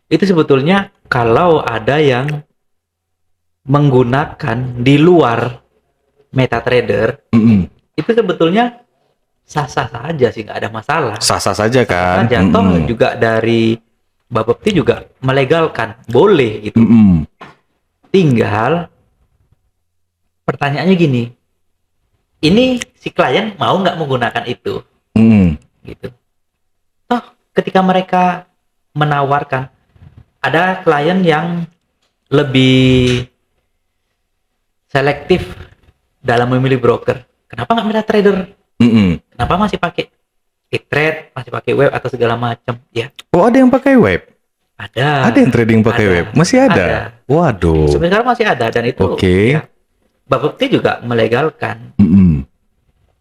Itu sebetulnya kalau ada yang menggunakan di luar MetaTrader, itu sebetulnya sah-sah saja sih, nggak ada masalah. Sah-sah saja kan. Toh juga dari Bapepti juga melegalkan, boleh gitu. Tinggal pertanyaannya gini, ini si klien mau nggak menggunakan itu, gitu. Toh ketika mereka menawarkan, ada klien yang lebih selektif dalam memilih broker. Kenapa nggak MetaTrader? Kenapa masih pakai e-trade, masih pakai web atau segala macam? Ya. Oh, ada yang pakai web? Ada. Ada yang trading pakai web? Masih ada? Waduh. Sebenarnya masih ada dan itu. Oke. Ya, Bapepti juga melegalkan,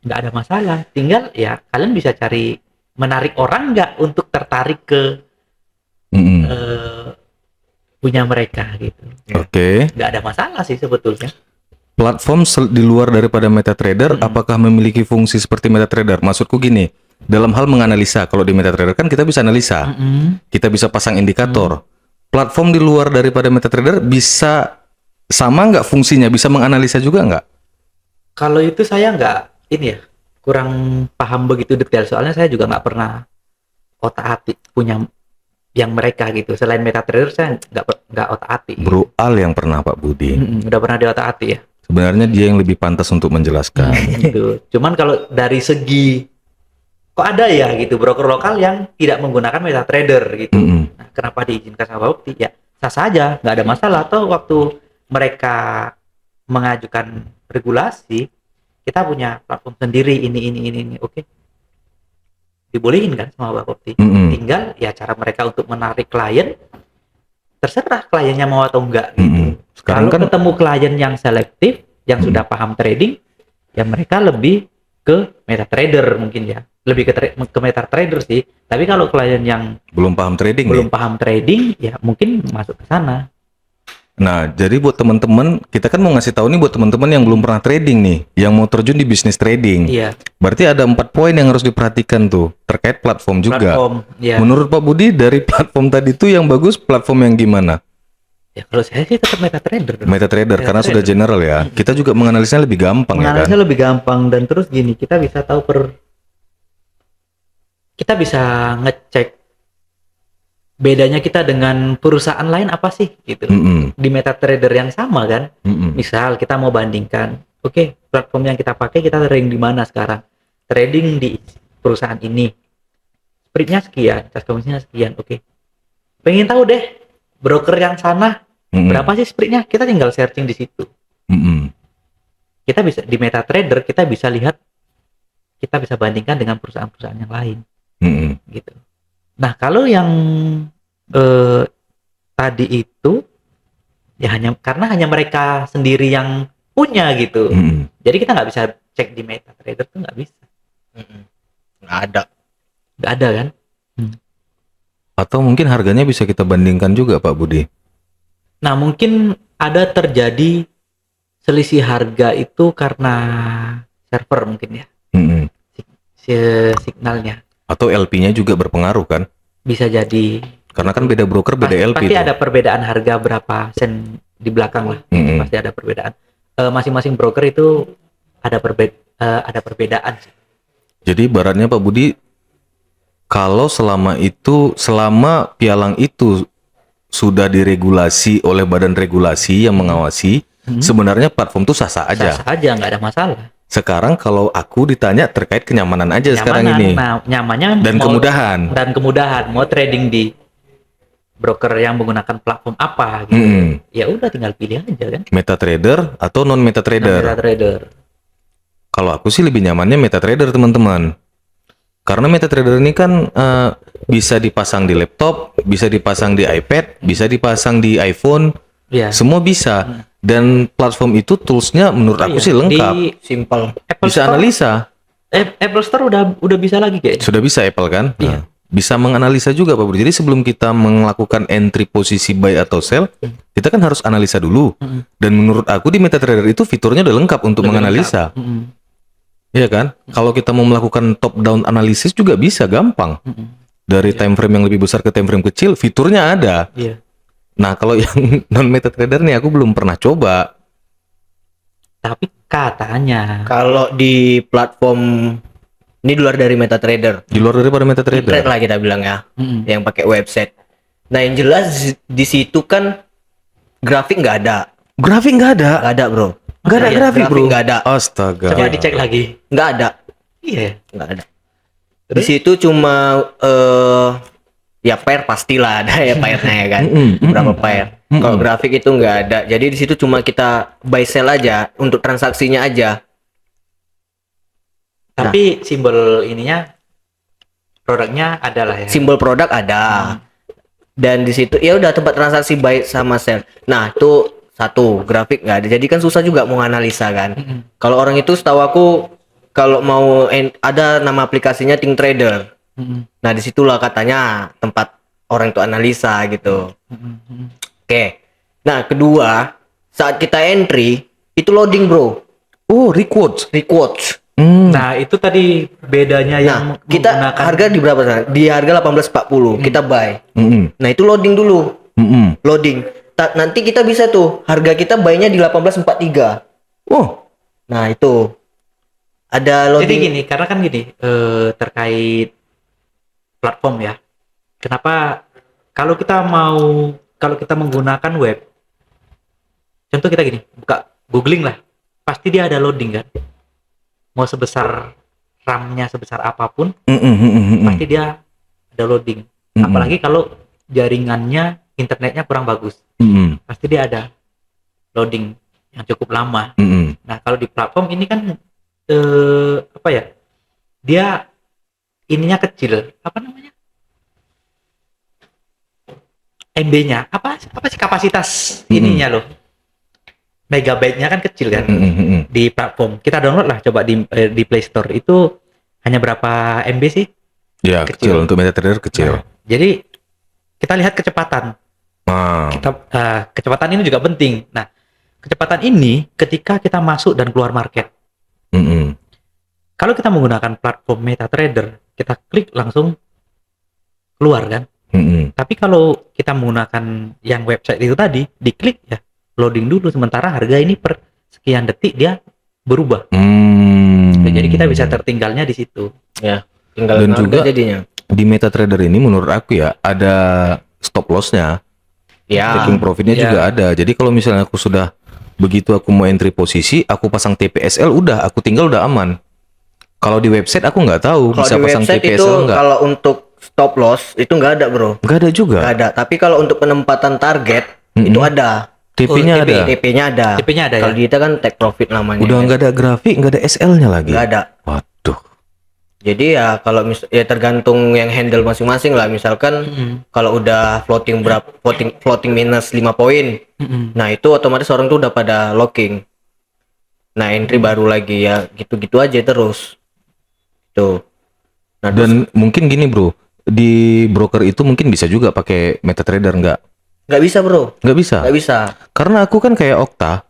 nggak ada masalah. Tinggal ya kalian bisa cari menarik orang nggak untuk tertarik ke punya mereka gitu. Oke. Nggak ada masalah sih sebetulnya. Platform di luar daripada MetaTrader apakah memiliki fungsi seperti MetaTrader? Maksudku gini, dalam hal menganalisa, kalau di MetaTrader kan kita bisa analisa, kita bisa pasang indikator. Platform di luar daripada MetaTrader bisa sama nggak fungsinya? Bisa menganalisa juga nggak? Kalau itu saya nggak ini ya, kurang paham begitu detail. Soalnya saya juga nggak pernah otak-atik punya yang mereka gitu. Selain MetaTrader saya nggak otak-atik. Bro Al yang pernah Pak Budi. Udah pernah di otak-atik ya. Sebenarnya dia yang lebih pantas untuk menjelaskan. Gitu. Cuman kalau dari segi kok ada ya gitu broker lokal yang tidak menggunakan MetaTrader gitu. Nah, kenapa diizinkan sama Bapepti? Ya sah saja, nggak ada masalah. Atau waktu mereka mengajukan regulasi, kita punya platform sendiri ini. Oke. Dibolehin kan sama Bapepti. Tinggal ya cara mereka untuk menarik klien, terserah kliennya mau atau enggak gitu. Sekarang Kalau kan ketemu klien yang selektif, yang sudah paham trading, ya mereka lebih ke MetaTrader mungkin ya. Lebih ke MetaTrader sih. Tapi kalau klien yang belum paham trading belum nih. paham trading, ya mungkin masuk ke sana. Nah, jadi buat teman-teman, kita kan mau ngasih tahu nih buat teman-teman yang belum pernah trading nih, yang mau terjun di bisnis trading. Iya. Berarti ada 4 poin yang harus diperhatikan tuh, terkait platform juga. Platform, ya. Menurut Pak Budi, dari platform tadi tuh yang bagus platform yang gimana? Ya kalau saya sih tetap MetaTrader. MetaTrader, karena sudah general ya. Kita juga menganalisanya lebih gampang ya kan? Menganalisnya lebih gampang, dan terus gini, kita bisa tahu kita bisa ngecek bedanya kita dengan perusahaan lain apa sih gitu. Di MetaTrader yang sama kan. Misal kita mau bandingkan, oke, platform yang kita pakai kita trading di mana sekarang? Trading di perusahaan ini. Spreadnya sekian, cash commission-nya sekian. Oke. Pengen tahu deh broker yang sana berapa sih spreadnya? Kita tinggal searching di situ. Kita bisa di MetaTrader, kita bisa lihat, kita bisa bandingkan dengan perusahaan-perusahaan yang lain. Gitu. Nah, kalau yang tadi itu ya hanya mereka sendiri yang punya gitu. Jadi kita nggak bisa cek di MetaTrader tuh nggak bisa. Nggak ada kan? Atau mungkin harganya bisa kita bandingkan juga Pak Budi. Nah, mungkin ada terjadi selisih harga itu karena server mungkin ya. Signalnya. Atau LP-nya juga berpengaruh kan? Bisa jadi. Karena kan beda broker, beda LP. Pasti tuh. ada perbedaan harga berapa sen di belakang lah. Pasti ada perbedaan. Masing-masing broker itu ada perbedaan. Jadi ibaratnya Pak Budi, kalau selama pialang itu sudah diregulasi oleh badan regulasi yang mengawasi, sebenarnya platform itu sah-sah aja. Sah-sah aja, nggak ada masalah. Sekarang kalau aku ditanya terkait kenyamanan aja sekarang ini. Nah, nyamannya dan kemudahan. Dan kemudahan mau trading di broker yang menggunakan platform apa gitu. Ya udah tinggal pilih aja kan. MetaTrader atau non MetaTrader. MetaTrader. Kalau aku sih lebih nyamannya MetaTrader teman-teman. Karena MetaTrader ini kan bisa dipasang di laptop, bisa dipasang di iPad, bisa dipasang di iPhone, semua bisa. Dan platform itu toolsnya menurut aku sih lengkap, simple, bisa analisa. Apple Store udah bisa lagi kayaknya. Sudah bisa Apple kan? Iya. Bisa menganalisa juga Pak Budi. Jadi sebelum kita melakukan entry posisi buy atau sell, kita kan harus analisa dulu. Dan menurut aku di MetaTrader itu fiturnya udah lengkap untuk menganalisa. Iya kan? Kalau kita mau melakukan top down analisis juga bisa gampang. Dari time frame yang lebih besar ke time frame kecil, fiturnya ada. Iya. Nah, kalau yang non MetaTrader nih aku belum pernah coba. Tapi katanya kalau di platform ini di luar dari MetaTrader, Di luar daripada MetaTrader. trade lah kita bilang ya, yang pakai website. Nah, yang jelas di situ kan grafik nggak ada. Grafik nggak ada. Nggak ada, bro. Nggak ada Iya, grafik, bro. nggak ada. Astaga. coba dicek lagi. Nggak ada. Iya. Nggak ada. Di situ cuma ya pair pastilah ada ya pairnya ya kan. Berapa pair. Kalau grafik itu nggak ada. Jadi di situ cuma kita buy sell aja untuk transaksinya aja. Tapi simbol ininya produknya adalah ya. Simbol produk ada. Dan di situ ya udah tempat transaksi buy sama sell. Nah, itu Satu, grafik nggak ada. Jadi kan susah juga mau analisa kan. Kalau orang itu setahu aku kalau mau ada nama aplikasinya Think Trader. Nah, disitulah katanya tempat orang itu analisa gitu. Oke. Nah, kedua, saat kita entry itu loading, Bro. Oh, requotes. Requotes. Nah, itu tadi bedanya yang Nah, kita menggunakan harga di berapa sana? Di harga 18.40 kita buy. Mm-mm. Nah, itu loading dulu. Mm-mm. Loading. Nanti kita bisa tuh harga kita buy-nya di 18.43. Oh, Nah, itu ada loading. Jadi gini, karena kan gini, terkait platform ya. Kenapa kalau kita menggunakan web, contoh kita gini, buka googling lah, pasti dia ada loading kan. Mau sebesar RAM-nya sebesar apapun, pasti dia ada loading. Apalagi kalau jaringannya, internetnya kurang bagus, pasti dia ada loading yang cukup lama. Nah, kalau di platform ini kan apa ya? Dia ininya kecil, apa namanya? MB-nya, apa sih kapasitas ininya loh? Megabyte-nya kan kecil kan di platform. Kita download lah coba di Play Store itu hanya berapa MB sih? ya kecil untuk MetaTrader kecil. Nah, jadi kita lihat kecepatan. Kecepatan ini juga penting. Nah, kecepatan ini ketika kita masuk dan keluar market. Kalau kita menggunakan platform MetaTrader, kita klik langsung keluar kan. Tapi kalau kita menggunakan yang website itu tadi, diklik ya loading dulu, sementara harga ini per sekian detik dia berubah. Jadi kita bisa tertinggalnya di situ. Ya, tinggal Dan juga jadinya. di MetaTrader ini menurut aku ya ada stop loss-nya. Ya. Taking profitnya Ya. juga ada. Jadi kalau misalnya aku sudah begitu aku mau entry posisi, aku pasang TPSL udah, aku tinggal udah aman. Kalau di website aku nggak tahu Kalau bisa di pasang website itu TPSL nggak. kalau untuk stop loss itu nggak ada, Bro. Nggak ada juga. Nggak ada. Tapi kalau untuk penempatan target itu ada. TP-nya TP. ada. TP-nya ada. TP-nya ada Kalau ya? di kita kan take profit namanya. Udah kan. nggak ada grafik, nggak ada SL-nya lagi. Nggak ada. Waduh. Jadi ya kalau ya tergantung yang handle masing-masing lah. Misalkan kalau udah floating floating minus 5 poin. Nah, itu otomatis orang tuh udah pada locking. Nah, entry baru lagi ya gitu-gitu aja terus. Tuh. Nah, Dan mungkin gini bro, di broker itu mungkin bisa juga pakai MetaTrader nggak bisa, Bro. nggak bisa. Nggak bisa. Karena aku kan kayak Okta,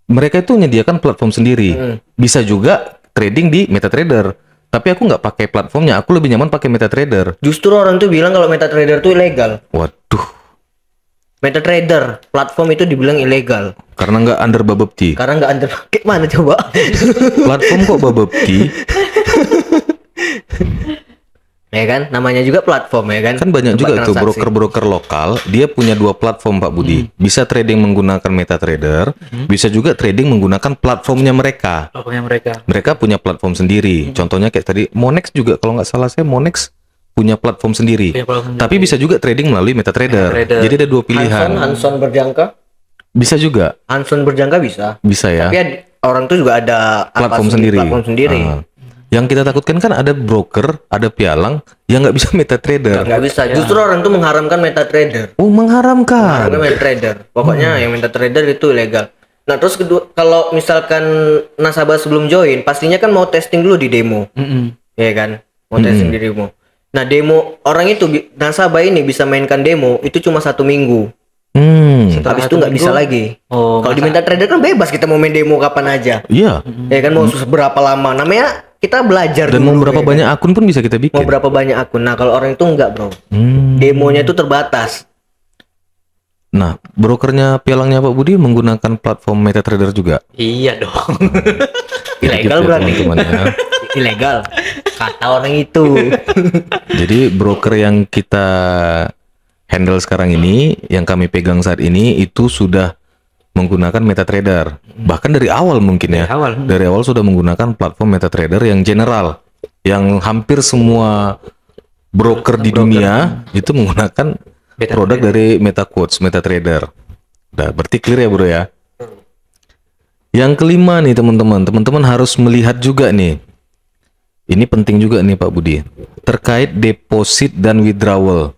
mereka itu menyediakan platform sendiri. Bisa juga trading di MetaTrader. Tapi aku nggak pakai platformnya, aku lebih nyaman pakai MetaTrader. Justru orang tuh bilang kalau MetaTrader tuh ilegal. Waduh, MetaTrader platform itu dibilang ilegal karena nggak under Bababti. karena nggak under kayak mana coba? Platform kok Bababti? Ya kan, namanya juga platform ya kan. Kan banyak Tempat juga tuh transaksi. broker-broker lokal, dia punya 2 platform Pak Budi. Bisa trading menggunakan MetaTrader, bisa juga trading menggunakan platformnya mereka. Pokoknya mereka. Mereka punya platform sendiri. Contohnya kayak tadi Monex juga, kalau nggak salah saya Monex punya platform sendiri. Punya platform Tapi bisa juga trading melalui MetaTrader. MetaTrader. Jadi ada 2 pilihan. Hanson berjangka, Bisa juga, Hanson berjangka bisa. bisa ya. Tapi orang tuh juga ada Platform apa, sendiri. Platform sendiri. Ah. Yang kita takutkan kan ada broker, ada pialang yang nggak bisa MetaTrader. Nggak bisa. Justru orang tuh mengharamkan MetaTrader. Oh, mengharamkan. Mengharamkan MetaTrader. Pokoknya yang MetaTrader itu ilegal. Nah, terus kedua, kalau misalkan nasabah sebelum join, pastinya kan mau testing dulu di demo. Ya kan? Mau testing di demo. Nah, demo orang itu nasabah ini bisa mainkan demo itu cuma 1 minggu. Habis itu nggak bisa lagi. Oh, Kalau di MetaTrader kan bebas, kita mau main demo kapan aja. Iya. Ya kan, mau berapa lama. Namanya kita belajar Dan dulu. mau berapa ya kan? banyak akun pun bisa kita Mau bikin. berapa banyak akun. Nah, kalau orang itu enggak, Bro. Demonya itu terbatas. Nah, brokernya pialangnya Pak Budi menggunakan platform MetaTrader juga. iya dong. Ilegal Gitu ya, berarti. teman-teman ya. Ilegal. Kata orang itu. Jadi broker yang kita handle sekarang ini, yang kami pegang saat ini itu sudah menggunakan MetaTrader. Bahkan dari awal mungkin ya. Dari awal sudah menggunakan platform MetaTrader yang general, yang hampir semua broker di dunia itu menggunakan produk dari MetaQuotes, MetaTrader. Nah, berarti clear ya bro ya. Yang kelima nih teman-teman, teman-teman harus melihat juga nih. Ini penting juga nih Pak Budi, terkait deposit dan withdrawal.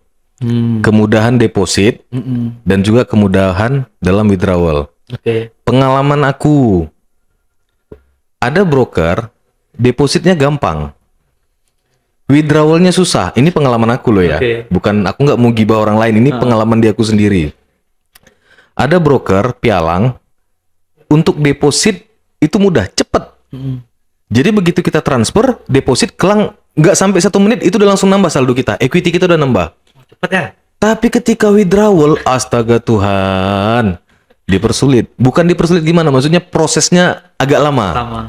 Kemudahan deposit dan juga kemudahan dalam withdrawal. Oke. Pengalaman aku, ada broker depositnya gampang, withdrawalnya susah. Ini pengalaman aku loh ya. Oke. Bukan, aku nggak mau gibah orang lain. Ini pengalaman di aku sendiri. Ada broker pialang untuk deposit itu mudah, cepet. Jadi begitu kita transfer deposit, kelang nggak sampai 1 menit itu udah langsung nambah saldo kita, equity kita udah nambah. Cepet ya. Tapi ketika withdrawal, astaga Tuhan, dipersulit. Bukan dipersulit gimana, maksudnya prosesnya agak lama. Sama.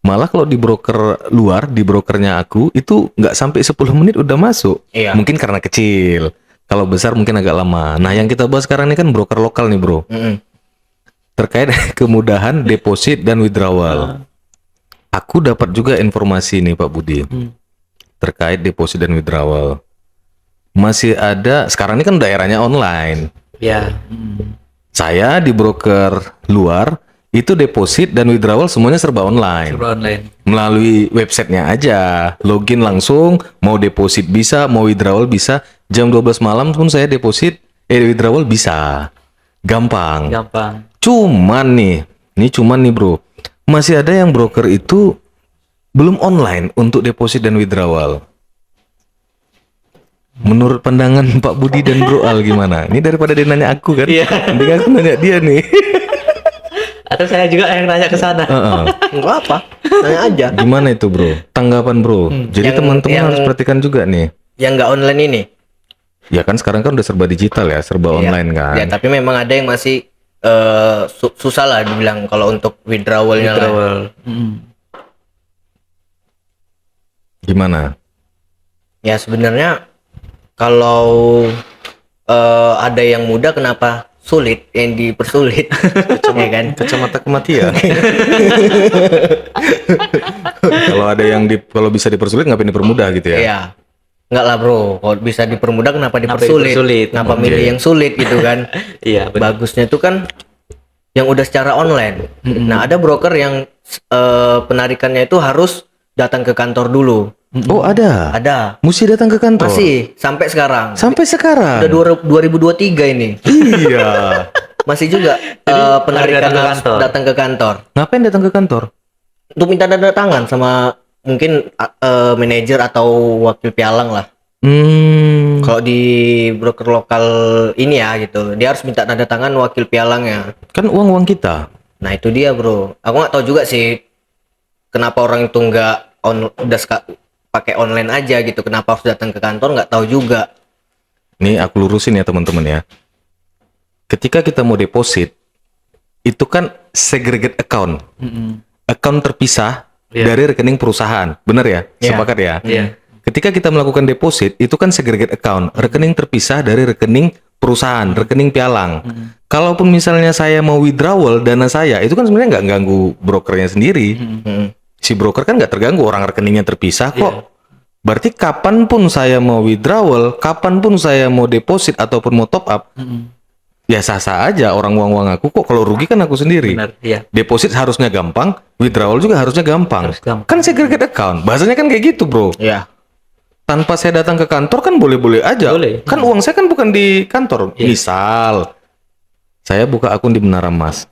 Malah kalau di broker luar, di brokernya aku, itu nggak sampai 10 menit udah masuk. Iya. Mungkin karena kecil. Kalau besar mungkin agak lama. Nah, yang kita bahas sekarang ini kan broker lokal nih, bro. Terkait kemudahan deposit dan withdrawal. Aku dapat juga informasi nih, Pak Budi. Terkait deposit dan withdrawal. Masih ada, sekarang ini kan daerahnya online. Ya. Saya di broker luar, itu deposit dan withdrawal semuanya serba online. Serba online. Melalui websitenya aja, login langsung, mau deposit bisa, mau withdrawal bisa. Jam 12 malam pun saya deposit, withdrawal bisa. Gampang. Gampang. Cuman nih bro, masih ada yang broker itu belum online untuk deposit dan withdrawal. Menurut pandangan Pak Budi dan Bro Al gimana? Ini daripada dia nanya aku kan? Iya. Mending aku nanya dia nih. Atau saya juga yang nanya ke sana. Enggak apa, nanya aja. Gimana itu bro? Tanggapan bro. Jadi Yang- teman-teman yang- harus perhatikan juga nih. Yang nggak online ini. Ya kan sekarang kan udah serba digital ya, serba Iya. online kan. Ya, tapi memang ada yang masih susah lah dibilang kalau untuk withdrawalnya lah. Withdrawal. Gimana? Ya sebenarnya kalau ada yang mudah, kenapa sulit yang dipersulit? Ya kan? Kacamata kematian. Kalau ada yang kalau bisa dipersulit ngapain dipermudah gitu ya? Iya. Enggak lah bro, kalau bisa dipermudah kenapa dipersulit? dipersulit? Kenapa Oke. milih yang sulit gitu kan? Iya, benar. Bagusnya itu kan yang udah secara online. Nah ada broker yang penarikannya itu harus datang ke kantor dulu. Oh ada. Ada. Mesti datang ke kantor. Masih sampai sekarang. Sampai sekarang. Udah 2023 ini. Iya. Masih juga penarikan datang ke harus kantor. datang ke kantor Ngapain datang ke kantor? untuk minta tanda tangan sama mungkin manajer atau wakil pialang lah. Kalau di broker lokal ini ya gitu, dia harus minta tanda tangan wakil pialangnya. Kan uang kita. Nah itu dia bro, aku nggak tahu juga sih kenapa orang itu nggak pakai online aja gitu, kenapa harus datang ke kantor, nggak tahu juga. Nih aku lurusin ya teman-teman ya. Ketika kita mau deposit, itu kan segregate account. Account terpisah Iya. dari rekening perusahaan. Benar ya? Iya. Sepakat ya? Iya. Ketika kita melakukan deposit, itu kan segregate account. Rekening terpisah dari rekening perusahaan, rekening pialang. Kalaupun misalnya saya mau withdrawal dana saya, itu kan sebenarnya nggak ganggu brokernya sendiri. Si broker kan nggak terganggu, orang rekeningnya terpisah kok. Iya. Berarti kapanpun saya mau withdrawal, kapanpun saya mau deposit ataupun mau top up, ya sah-sah aja, orang uang aku kok. Kalau rugi kan aku sendiri. Benar, iya. Deposit harusnya gampang, withdrawal juga harusnya gampang. Harus gampang. Kan segregate account, bahasanya kan kayak gitu bro. Ya. Tanpa saya datang ke kantor kan boleh-boleh aja. Boleh. Kan uang saya kan bukan di kantor. Iya. Misal saya buka akun di Menara Emas,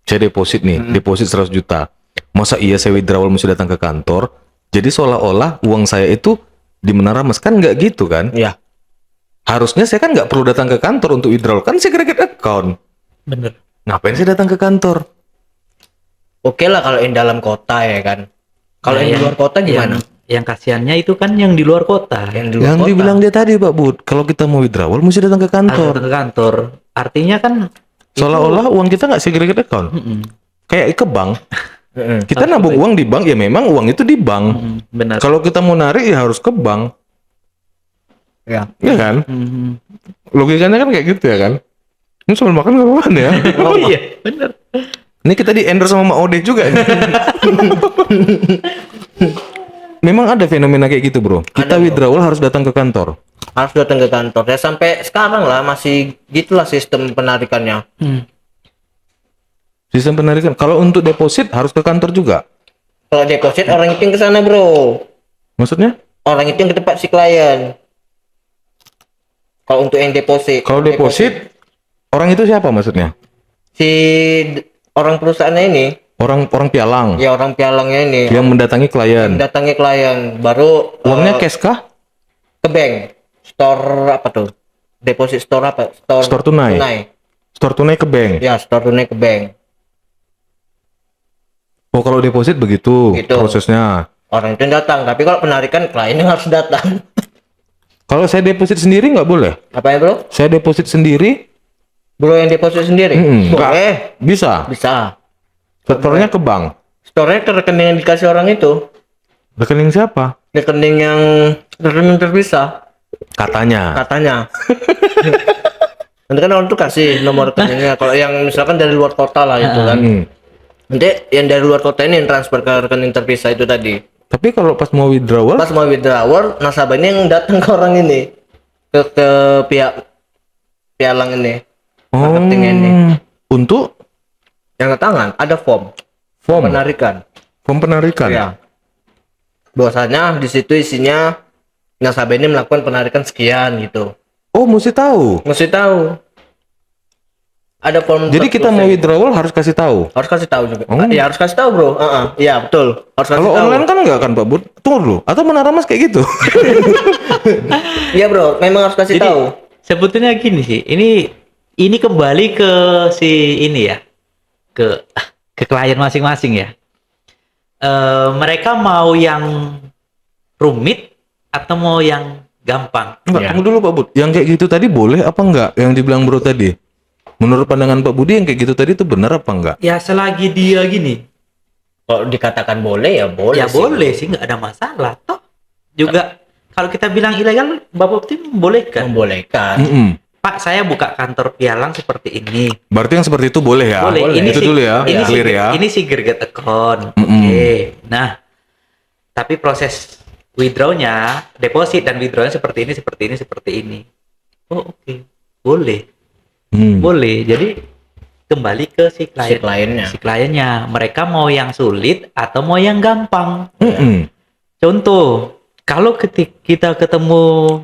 saya deposit nih, deposit 100 juta. Masa iya saya withdrawal mesti datang ke kantor? Jadi seolah-olah uang saya itu di Menara Emas, kan nggak gitu kan? Ya. Harusnya saya kan nggak perlu datang ke kantor untuk withdrawal, kan segregate account. Benar. Ngapain saya datang ke kantor? Oke lah kalau yang dalam kota ya kan. Kalau yang di luar kota gimana? Yang kasihannya itu kan yang di luar kota. Yang di luar Yang kota. dibilang dia tadi Pak Bud, kalau kita mau withdrawal mesti datang ke kantor. Ke kantor. Artinya kan Seolah-olah uang kita nggak segregate account. Kayak ke bank. Kita Harus nabung ke uang di bank, ya memang uang itu di bank. benar. Kalau kita mau narik ya harus ke bank. Ya. Ya kan? Mhm. Logikanya kan kayak gitu ya kan? Ini sambil makan nggak apa-apa ya? Oh iya, benar. Ini kita di endorse sama Mak Ode juga nih. Memang ada fenomena kayak gitu bro. Kita Ada, bro. withdrawal harus datang ke kantor. Harus datang ke kantor. Ya sampai sekarang lah masih gitulah sistem penarikannya. Sistem penarikan. Kalau untuk deposit harus ke kantor juga. Kalau deposit orang itu yang ke sana bro. Maksudnya? Orang itu yang ke tempat si klien. Kalau untuk yang deposit. Kalau deposit orang itu siapa maksudnya? si orang perusahaannya ini, Orang pialang ya orang pialangnya ini, yang mendatangi klien. datangi klien, baru Uangnya cash kah? ke bank, store apa tuh? Deposit store apa? Store tunai. Store tunai ke bank. Ya, store tunai ke bank. Oh, kalau deposit begitu Gitu. prosesnya. Orang itu yang datang, tapi kalau penarikan klien yang harus datang. Kalau saya deposit sendiri nggak boleh? Apa ya, Bro? Saya deposit sendiri Bro yang deposit sendiri? Boleh. bisa. Bisa. Setornya ke bank. Store-nya ke rekening yang dikasih orang itu. Rekening siapa? Rekening yang rekening terpisah. Katanya. Nanti kan orang tuh kasih nomor rekeningnya. Kalau yang misalkan dari luar kota lah itu kan. Nanti yang dari luar kota ini yang transfer ke rekening terpisah itu tadi. Tapi kalau pas mau withdrawal, Pas mau withdrawal, nasabah ini yang datang ke orang ini. Ke pihak pialang ini. Marketingnya ini. untuk Yang ke tangan ada form form penarikan. penarikan. Ya. Bahwasanya di situ isinya nasabah ini melakukan penarikan sekian gitu. Oh, mesti tahu. Mesti tahu. Ada form. Jadi kita mau tertulis. withdrawal harus kasih tahu. Harus kasih tahu juga. Oh. Ya harus kasih tahu, Bro. Iya, betul. Harus kasih Kalau tahu. online kan nggak kan Pak Bud? Tunggu dulu. Atau Menara Mas kayak gitu? Iya, Bro. Memang harus kasih Jadi tahu. sebetulnya gini sih, ini kembali ke si ini ya, ke klien masing-masing ya. Mereka mau yang rumit atau mau yang gampang? Enggak, Ya. tunggu dulu Pak Bud. Yang kayak gitu tadi boleh apa enggak? Yang dibilang Bro tadi. Menurut pandangan Pak Budi yang kayak gitu tadi itu benar apa enggak? Ya selagi dia gini, Kalau dikatakan boleh ya boleh. ya sih. boleh sih, nggak ada masalah. Toh juga kalau kita bilang ilegal, Bapak Tim membolehkan. Membolehkan. Mm-mm. Pak, saya buka kantor pialang seperti ini. Berarti yang seperti itu boleh ya? Boleh. Ini Itu sih, dulu ya, Ini clear ya. Ini sih Gerget account. Mm-mm. Oke. Nah, tapi proses withdrawnya, deposit dan withdrawnya seperti ini. Oh, oke. Boleh. Boleh. Jadi kembali ke si Si kliennya. kliennya. Mereka mau yang sulit atau mau yang gampang. Mm-mm. Contoh, kalau kita ketemu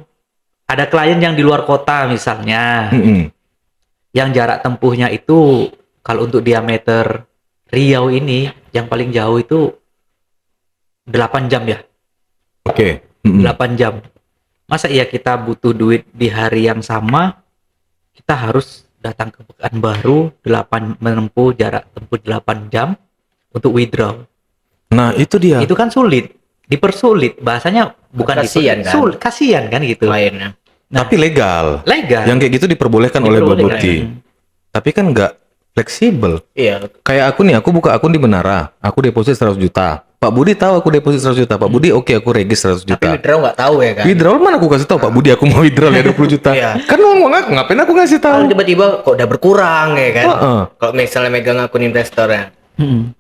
ada klien yang di luar kota misalnya, Mm-mm. yang jarak tempuhnya itu kalau untuk diameter Riau ini yang paling jauh itu 8 jam ya. Oke. Mm-mm. 8 jam. Masa iya kita butuh duit di hari yang sama, kita harus datang ke Pekanbaru menempuh jarak tempuh 8 jam untuk withdraw. Nah, itu dia. Itu kan sulit, dipersulit. Bahasanya bukan Kasian kan? kasian kan gitu. Kliennya. Tapi legal. Legal. Yang kayak gitu diperbolehkan oleh Bapak Diperbolehkan. Budi. Tapi kan nggak fleksibel. Iya. Kayak aku nih, aku buka akun di Menara. Aku deposit 100 juta. Pak Budi tahu aku deposit 100 juta. Pak Budi oke aku regis 100 Tapi juta. withdraw nggak tahu ya kan. Withdrawal mana aku kasih tahu Pak Budi aku mau withdrawal ya 20 juta. Iya. Kan uang aku ngapain aku ngasih tahu? Kalau tiba-tiba kok udah berkurang ya kan. Heeh. Kalau misalnya megang akun investornya.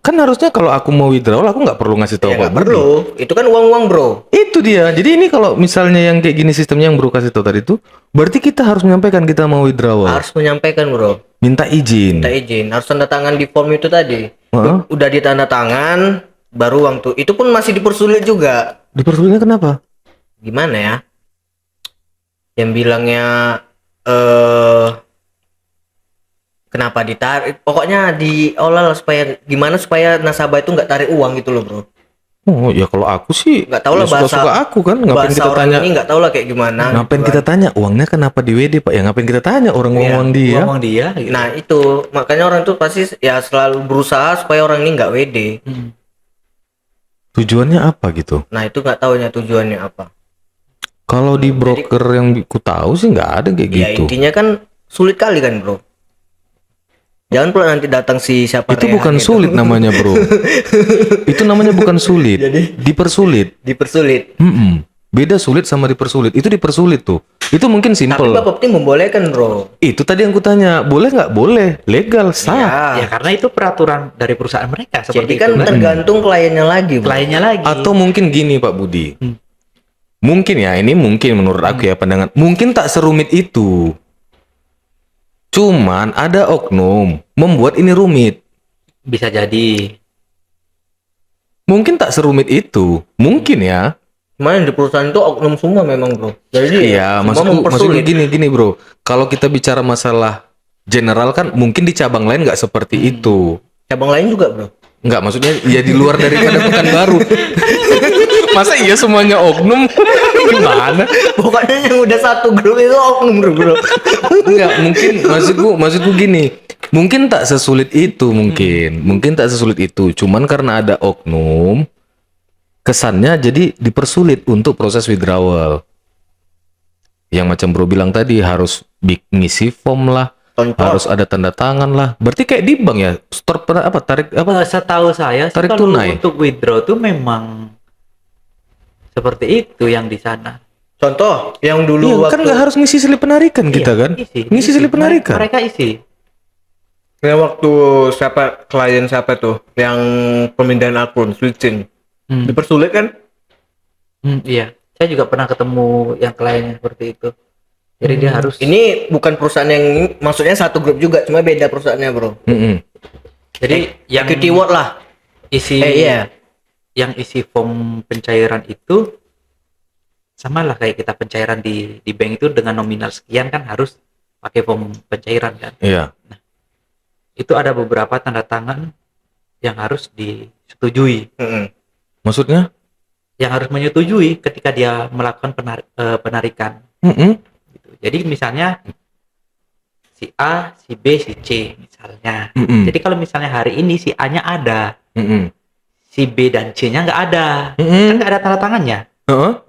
Kan harusnya kalau aku mau withdrawal aku nggak perlu ngasih tahu Ya Pak nggak Budi. perlu. Itu kan uang-uang, Bro. Itu dia. Jadi ini kalau misalnya yang kayak gini sistemnya yang Bro kasih tahu tadi itu, berarti kita harus menyampaikan kita mau withdrawal. Harus menyampaikan, Bro. Minta izin. Minta izin. Harus tanda tangan di form itu tadi. Heeh. Udah ditanda tangan, baru uang tuh. Itu pun masih dipersulit juga. Dipersulitnya kenapa? Gimana ya? Yang bilangnya kenapa ditarik? Pokoknya diolah supaya gimana supaya nasabah itu nggak tarik uang gitu loh, Bro. Oh ya kalau aku sih Nggak tahu lah ya suka-suka bahasa- aku kan ngapain Bahasa kita orang tanya ini nggak tahu lah kayak gimana. ngapain gitu kita kan. tanya uangnya kenapa di WD Pak ya ngapain kita tanya orang Iya, uang dia Ngomong dia gitu. Nah itu makanya orang tuh pasti ya selalu berusaha supaya orang ini nggak WD. tujuannya apa gitu Nah itu nggak tahunya tujuannya apa. kalau di broker yang ku tahu sih nggak ada kayak Ya gitu intinya kan sulit kali kan, Bro. Jangan pula nanti datang si siapa itu Rehan bukan gitu. sulit namanya bro itu namanya bukan sulit dipersulit. Dipersulit. Mm-mm. Beda sulit sama dipersulit itu dipersulit tuh itu mungkin Tapi simple Bapak Tim membolehkan, Bro. itu tadi yang ku tanya boleh nggak boleh legal sah Ya karena itu peraturan dari perusahaan mereka Jadi seperti kan itu kan. tergantung kliennya lagi, Bro. Kliennya lagi. atau mungkin gini Pak Budi mungkin ya ini mungkin menurut aku ya pandangan mungkin tak serumit itu cuman ada oknum membuat ini rumit bisa jadi. mungkin tak serumit itu mungkin ya Cuman di perusahaan itu oknum semua memang, Bro. Jadi iya semua maksudku mempersulit. gini bro kalau kita bicara masalah general kan, mungkin di cabang lain nggak seperti itu. Cabang lain juga, Bro. Nggak, maksudnya ya di luar daripada Pekanbaru. Masa iya semuanya oknum? Gimana? Pokoknya yang udah satu grup itu oknum, Bro. Enggak, mungkin maksudku gini. Mungkin tak sesulit itu mungkin tak sesulit itu. Cuman karena ada oknum, kesannya jadi dipersulit untuk proses withdrawal. Yang macam bro bilang tadi harus ngisi form lah, Contoh. harus ada tanda tangan lah. Berarti kayak di bank ya, store tarik Setahu saya sih tarik kalau tunai. untuk withdraw tuh memang seperti itu yang di sana. Contoh yang dulu Iya, waktu kan nggak harus ngisi slip penarikan kita Iya, kan? isi. Ngisi slip penarikan. Mereka isi. yang waktu klien siapa tuh yang pemindahan akun switching dipersulit kan? Iya. Saya juga pernah ketemu yang kliennya seperti itu. Jadi dia harus Ini bukan perusahaan yang maksudnya satu grup juga, cuma beda perusahaannya, Bro. jadi yang Keyword lah. isi Iya. yang isi form pencairan itu sama lah kayak kita pencairan di bank itu dengan nominal sekian kan harus pakai form pencairan kan. Iya. Itu ada beberapa tanda tangan yang harus disetujui. Maksudnya? Yang harus menyetujui ketika dia melakukan penarikan. Gitu. Jadi misalnya si A, si B, si C misalnya. Jadi kalau misalnya hari ini si A-nya ada, si B dan C-nya nggak ada, kan nggak ada tanda tangannya,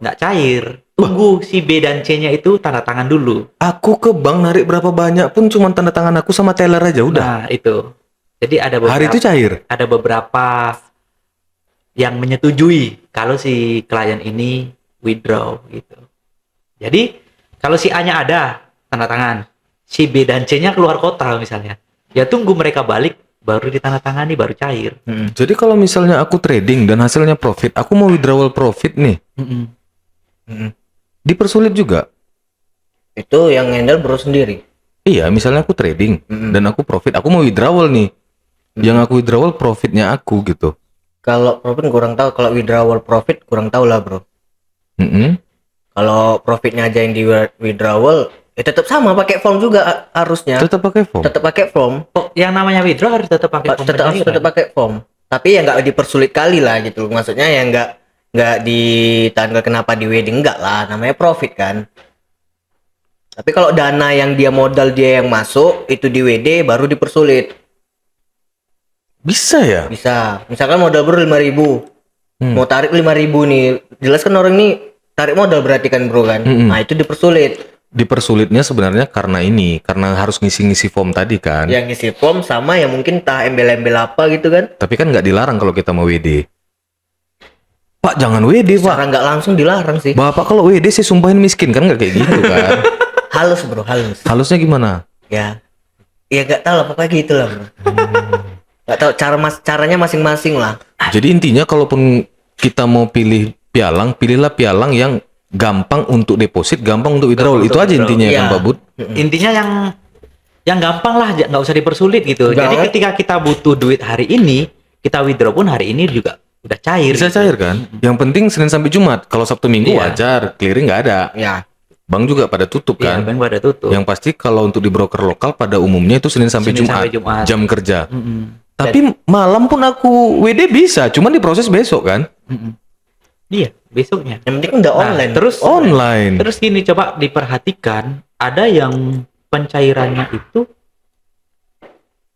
nggak cair. Tunggu si B dan C-nya itu tanda tangan dulu. Aku ke bank narik berapa banyak pun cuma tanda tangan aku sama teller aja udah. Nah itu. Jadi ada beberapa, Hari itu cair. ada beberapa yang menyetujui kalau si klien ini withdraw gitu. Jadi kalau si A-nya ada tanda tangan, si B dan C-nya keluar kota misalnya, ya tunggu mereka balik baru ditandatangani baru cair. Jadi kalau misalnya aku trading dan hasilnya profit, aku mau withdrawal profit nih, dipersulit juga. Itu yang handle Bro sendiri. Iya, misalnya aku trading dan aku profit, aku mau withdrawal nih. Yang aku withdrawal profitnya aku gitu. Kalau profit kurang tahu, kalau withdrawal profit kurang tahu lah, Bro. Kalau profitnya aja yang di withdrawal, ya tetap sama pakai form juga harusnya. Tetap pakai form. Tetap pakai form. Oh, yang namanya withdraw harus tetap pakai form Tetap pencairan. tetap pakai form. Tapi ya nggak dipersulit kali lah gitu. Maksudnya ya nggak ditanggal kenapa di wedding, enggak lah, namanya profit kan. Tapi kalau dana yang dia modal dia yang masuk itu di WD baru dipersulit. Bisa ya? Bisa. Misalkan modal Bro 5.000. Mau tarik 5.000 nih. Jelas kan orang ini tarik modal berarti kan, Bro kan. Nah, itu dipersulit. Dipersulitnya sebenarnya karena harus ngisi-ngisi form tadi kan. Yang ngisi form sama yang mungkin entah embel-embel apa gitu kan. Tapi kan nggak dilarang kalau kita mau WD. Pak, jangan WD, Pak. Secara nggak langsung dilarang sih. Bapak kalau WD saya sumpahin miskin kan, nggak kayak gitu kan. Halus, Bro, halus. Halusnya gimana? Ya. Ya nggak tahu lah, pokoknya gitu lah, Bro. Nggak tahu caranya masing-masing lah. Jadi intinya kalaupun kita mau pilih pialang, pilihlah pialang yang gampang untuk deposit, gampang untuk withdrawal. Itu aja intinya ya Iya. kan Pak Bud? Intinya yang gampang lah, nggak usah dipersulit gitu. Jadi Banget. ketika kita butuh duit hari ini, kita withdraw pun hari ini juga udah cair. Bisa gitu. cair kan? Yang penting Senin sampai Jumat. Kalau Sabtu Minggu Iya. wajar, clearing nggak ada. Ya. Bank juga pada tutup Iya, kan? bank pada tutup. Yang pasti kalau untuk di broker lokal pada umumnya itu Senin sampai Senin Jumat, sampai Jumat. jam kerja. Mm-mm. Tapi malam pun aku WD bisa, cuman diproses besok kan? Mm-mm. Iya, besoknya. Yang penting udah Nah, online. terus Online. terus gini, coba diperhatikan, ada yang pencairannya itu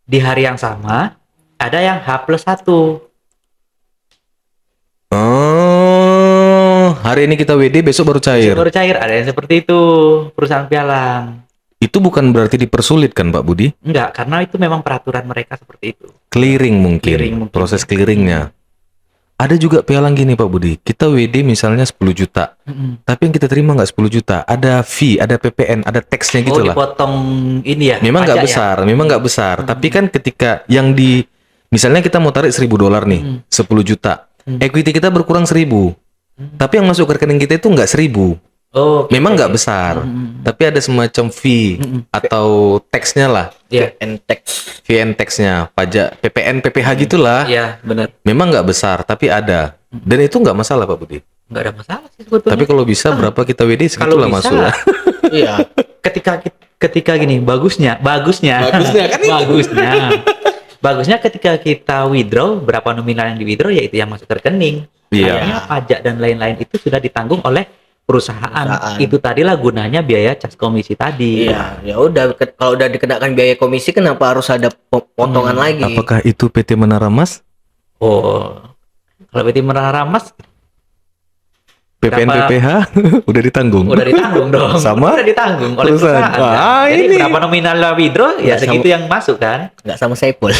di hari yang sama, ada yang H+1. Oh, hari ini kita WD, besok baru cair. Baru cair, ada yang seperti itu, perusahaan pialang. Itu bukan berarti dipersulit kan Pak Budi? Enggak, karena itu memang peraturan mereka seperti itu. Clearing mungkin, Clearing mungkin. proses clearingnya. Ada juga pialang gini Pak Budi, kita WD misalnya 10 juta, tapi yang kita terima nggak 10 juta, ada fee, ada PPN, ada teksnya gitu lah. Dipotong ini ya. Memang nggak pajak ya? besar, memang nggak besar, tapi kan ketika yang misalnya kita mau tarik $1.000 nih, 10 juta, equity kita berkurang 1.000, tapi yang masuk ke rekening kita itu nggak 1.000. Oh, Memang nggak besar, tapi ada semacam fee atau teksnya lah, Iya, and tax. fee and teksnya, pajak, PPN, PPH gitulah. iya, benar. Memang nggak besar, tapi ada. Dan itu nggak masalah Pak Budi. Nggak ada masalah sih sebetulnya. Tapi kalau bisa berapa kita WD kalau segitulah bisa, masuk. Iya. ketika ketika gini, bagusnya Bagusnya kan itu. bagusnya ketika kita withdraw, berapa nominal yang di withdraw ya itu yang masuk ke rekening. Iya. Artinya pajak dan lain-lain itu sudah ditanggung oleh perusahaan. Perusahaan. Itu tadilah gunanya biaya cas komisi tadi. Iya, ya udah kalau udah dikenakan biaya komisi kenapa harus ada potongan lagi? Apakah itu PT Menara Mas? Oh, kalau PT Menara Mas PPN Berapa- PPH udah ditanggung. udah ditanggung dong. Sama Udah ditanggung oleh perusahaan. perusahaan. Ah, Jadi ini. berapa nominal withdraw ya Nggak segitu yang masuk kan. Nggak sama Saipul.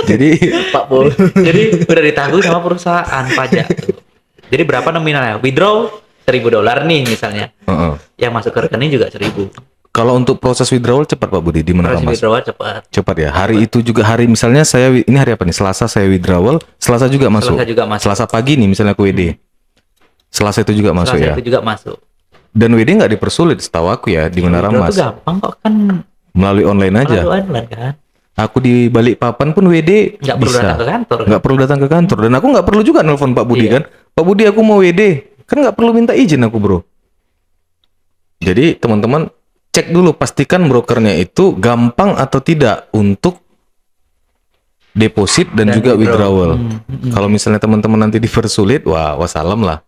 Jadi Pak Pul. Jadi udah ditanggung sama perusahaan pajak tuh. Jadi berapa nominalnya? Withdraw $1.000 nih misalnya. Heeh. Yang masuk ke rekening juga 1.000. Kalau untuk proses withdrawal cepat Pak Budi di Menara Proses Mas. withdrawal cepat. Cepat ya. Hari itu juga hari misalnya ini hari apa nih? Selasa saya withdrawal, Selasa juga masuk. Selasa juga masuk. Selasa pagi nih misalnya aku WD. Selasa itu juga masuk Selasa ya. itu juga masuk. Dan WD nggak dipersulit setahu aku ya di Menara Withdraw Mas. tuh gampang kok kan. Melalui online aja. Melalui online kan. Aku di Balikpapan pun WD Nggak perlu bisa. datang ke kantor. Kan? Nggak perlu datang ke kantor. Dan aku nggak perlu juga nelpon Pak Budi Iya. kan. Pak Budi aku mau WD. Kan nggak perlu minta izin aku bro. Jadi teman-teman cek dulu pastikan brokernya itu gampang atau tidak untuk deposit dan juga withdrawal. Kalau misalnya teman-teman nanti dipersulit, wah wassalam lah.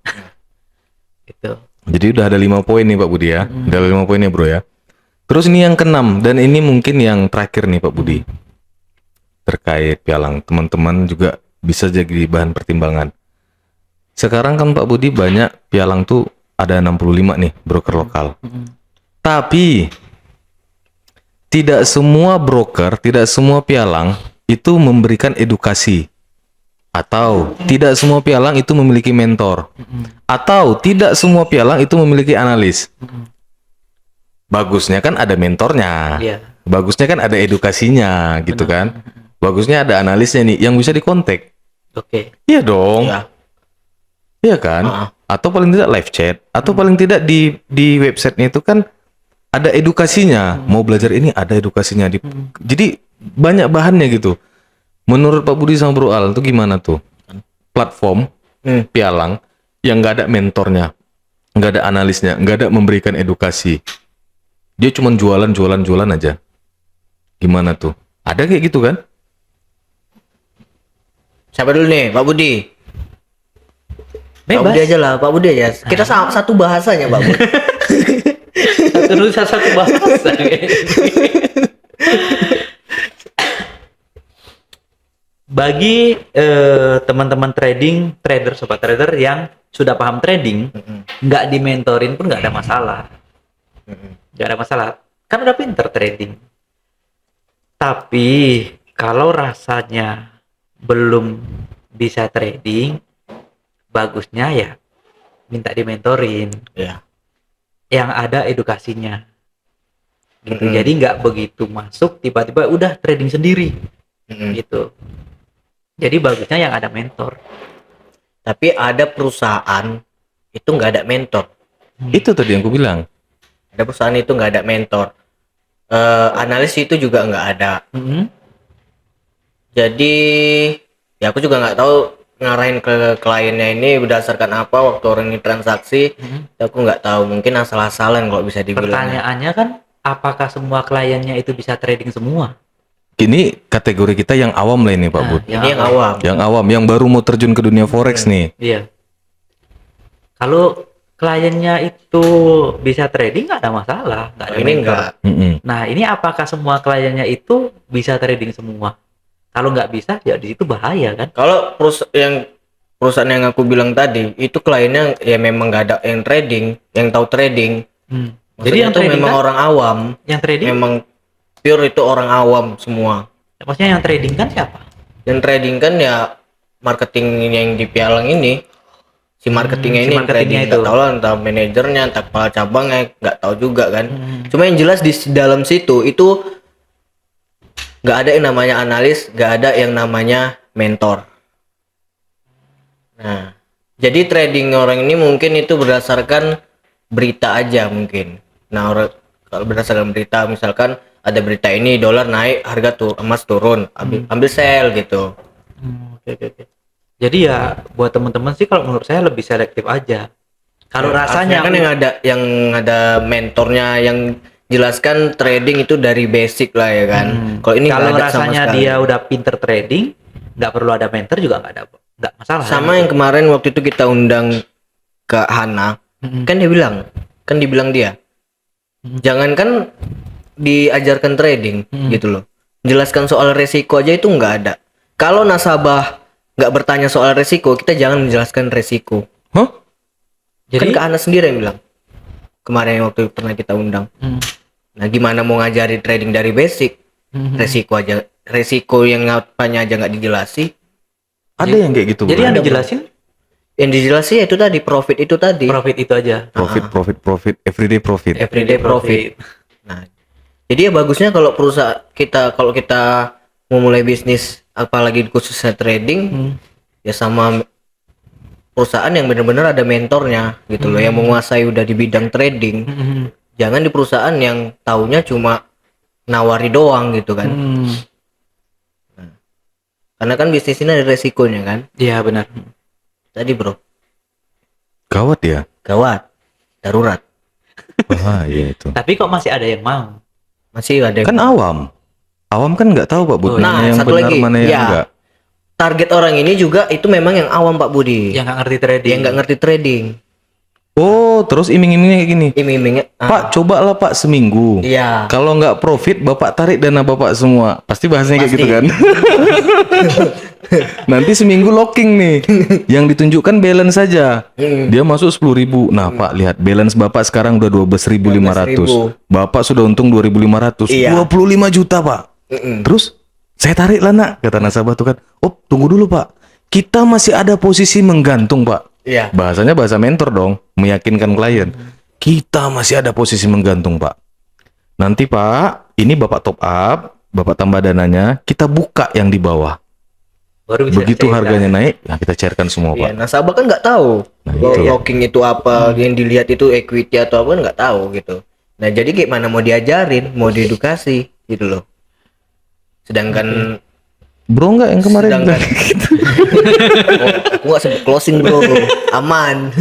Gitu. Jadi udah ada 5 poin nih Pak Budi ya. Udah ada 5 poin ya bro ya. Terus ini yang keenam dan ini mungkin yang terakhir nih Pak Budi. Terkait pialang, teman-teman juga bisa jadi bahan pertimbangan. Sekarang kan Pak Budi banyak pialang tuh ada 65 nih broker lokal. Tapi tidak semua broker, tidak semua pialang itu memberikan edukasi. Atau tidak semua pialang itu memiliki mentor. Atau tidak semua pialang itu memiliki analis. Bagusnya kan ada mentornya. Iya. Bagusnya kan ada edukasinya gitu kan. Bagusnya ada analisnya nih yang bisa dikontak. Oke. Iya dong. Iya. Iya kan? Atau paling tidak live chat, atau paling tidak di websitenya itu kan ada edukasinya. Mau belajar ini ada edukasinya Jadi banyak bahannya gitu. Menurut Pak Budi sama Bro Al itu gimana tuh? Platform pialang yang nggak ada mentornya, nggak ada analisnya, nggak ada memberikan edukasi. Dia cuma jualan aja. Gimana tuh? Ada kayak gitu kan? Siapa dulu nih, Pak Budi? Pak Bebas. Budi aja lah, Pak Budi aja. Kita satu bahasanya, Pak Budi. Satu bahasa. Bagi teman-teman trader, sobat trader yang sudah paham trading, nggak dimentorin pun nggak ada masalah. Nggak ada masalah. Kan udah pinter trading. Tapi kalau rasanya belum bisa trading, bagusnya ya minta dimentorin. Iya. Yang ada edukasinya. Gitu. Jadi nggak begitu masuk tiba-tiba udah trading sendiri. Gitu. Jadi bagusnya yang ada mentor. Tapi ada perusahaan itu nggak ada mentor. Itu tadi yang aku bilang. Ada perusahaan itu nggak ada mentor. Analis itu juga nggak ada. Jadi ya aku juga nggak tahu ngarahin ke kliennya ini berdasarkan apa waktu orang ini transaksi. Aku nggak tahu, mungkin asal-asalan kalau bisa dibilang. Pertanyaannya kan, apakah semua kliennya itu bisa trading semua? Ini kategori kita yang awam lah ini Pak Bud. Ini yang awam. Yang awam, yang baru mau terjun ke dunia forex nih. Iya. Kalau kliennya itu bisa trading nggak ada masalah, nggak ada Ini mentor. enggak. Nah ini apakah semua kliennya itu bisa trading semua? Kalau nggak bisa, ya di situ bahaya kan? Kalau perusahaan yang aku bilang tadi itu kliennya ya memang nggak ada yang trading, yang tahu trading. Jadi yang itu trading memang kan, orang awam, yang trading, memang pure itu orang awam semua. maksudnya yang trading kan siapa? Dan trading kan ya marketing yang di pialang ini, si marketingnya si ini yang marketingnya trading, itu. nggak tahu lah entah manajernya, entah kepala cabangnya, nggak tahu juga kan. Cuma yang jelas di dalam situ itu nggak ada yang namanya analis, nggak ada yang namanya mentor. Nah, jadi trading orang ini mungkin itu berdasarkan berita aja mungkin. Nah, kalau berdasarkan berita, misalkan ada berita ini dolar naik, harga emas turun, ambil sell gitu. Oke. Jadi ya buat teman-teman sih kalau menurut saya lebih selektif aja. Kalau Harusnya rasanya kan yang ada mentornya yang jelaskan trading itu dari basic lah ya kan. Kalau ini kalau nggak ada sama rasanya sekali. dia udah pinter trading, nggak perlu ada mentor juga nggak masalah. Sama yang kemarin waktu itu kita undang ke Hana, kan dibilang dia, jangankan diajarkan trading gitu loh, jelaskan soal resiko aja itu nggak ada. Kalau nasabah nggak bertanya soal resiko, kita jangan menjelaskan resiko. Hah? Jadi Kan ke Hana sendiri yang bilang kemarin waktu pernah kita undang. Nah gimana mau ngajari trading dari basic, resiko yang apanya aja nggak dijelasi. Ada yang kayak gitu, jadi bro? yang dijelasin Yang dijelasin itu tadi profit itu tadi. profit itu aja. Profit, everyday profit. Everyday profit. Nah, jadi ya bagusnya kalau kalau kita mau mulai bisnis apalagi khususnya trading ya sama perusahaan yang benar-benar ada mentornya gitu loh, yang menguasai udah di bidang trading. Jangan di perusahaan yang taunya cuma nawari doang gitu kan. Karena kan bisnis ini ada resikonya kan. Iya benar. Tadi bro, Gawat ya. gawat, darurat. Bahaya itu. Tapi kok masih ada yang mau? Masih ada Kan awam kan nggak tahu Pak Budi, Nah, mana yang satu benar lagi. mana yang Ya. enggak. target orang ini juga itu memang yang awam Pak Budi. Yang nggak ngerti trading. Yang nggak ngerti trading. Oh, terus iming-imingnya kayak gini. Iming-imingnya. Pak, cobalah Pak seminggu. Iya. Kalau nggak profit, Bapak tarik dana Bapak semua. Pasti bahasanya kayak Pasti. gitu kan. Nanti seminggu locking nih. Yang ditunjukkan balance saja. Dia masuk 10.000. Nah, Pak, lihat balance Bapak sekarang udah 12.500. Bapak sudah untung 2.500. Iya. 25 juta, Pak. Terus saya tarik lah, Nak, kata nasabah tuh kan. Oh, tunggu dulu, Pak. Kita masih ada posisi menggantung, Pak. Iya. Bahasanya bahasa mentor dong, meyakinkan klien. Kita masih ada posisi menggantung, Pak. Nanti, Pak, ini Bapak top up, Bapak tambah dananya, kita buka yang di bawah. Baru bisa Begitu cerita. harganya naik, nah kita cairkan semua, Iya, Pak. nasabah kan nggak tahu Nah, bahwa itu. locking itu apa, yang dilihat itu equity atau apa nggak tahu gitu. Nah jadi gimana mau diajarin, mau diedukasi gitu loh. Sedangkan Bro nggak yang kemarin Sedangkan- bilang gitu. aku nggak sebut closing bro, aman.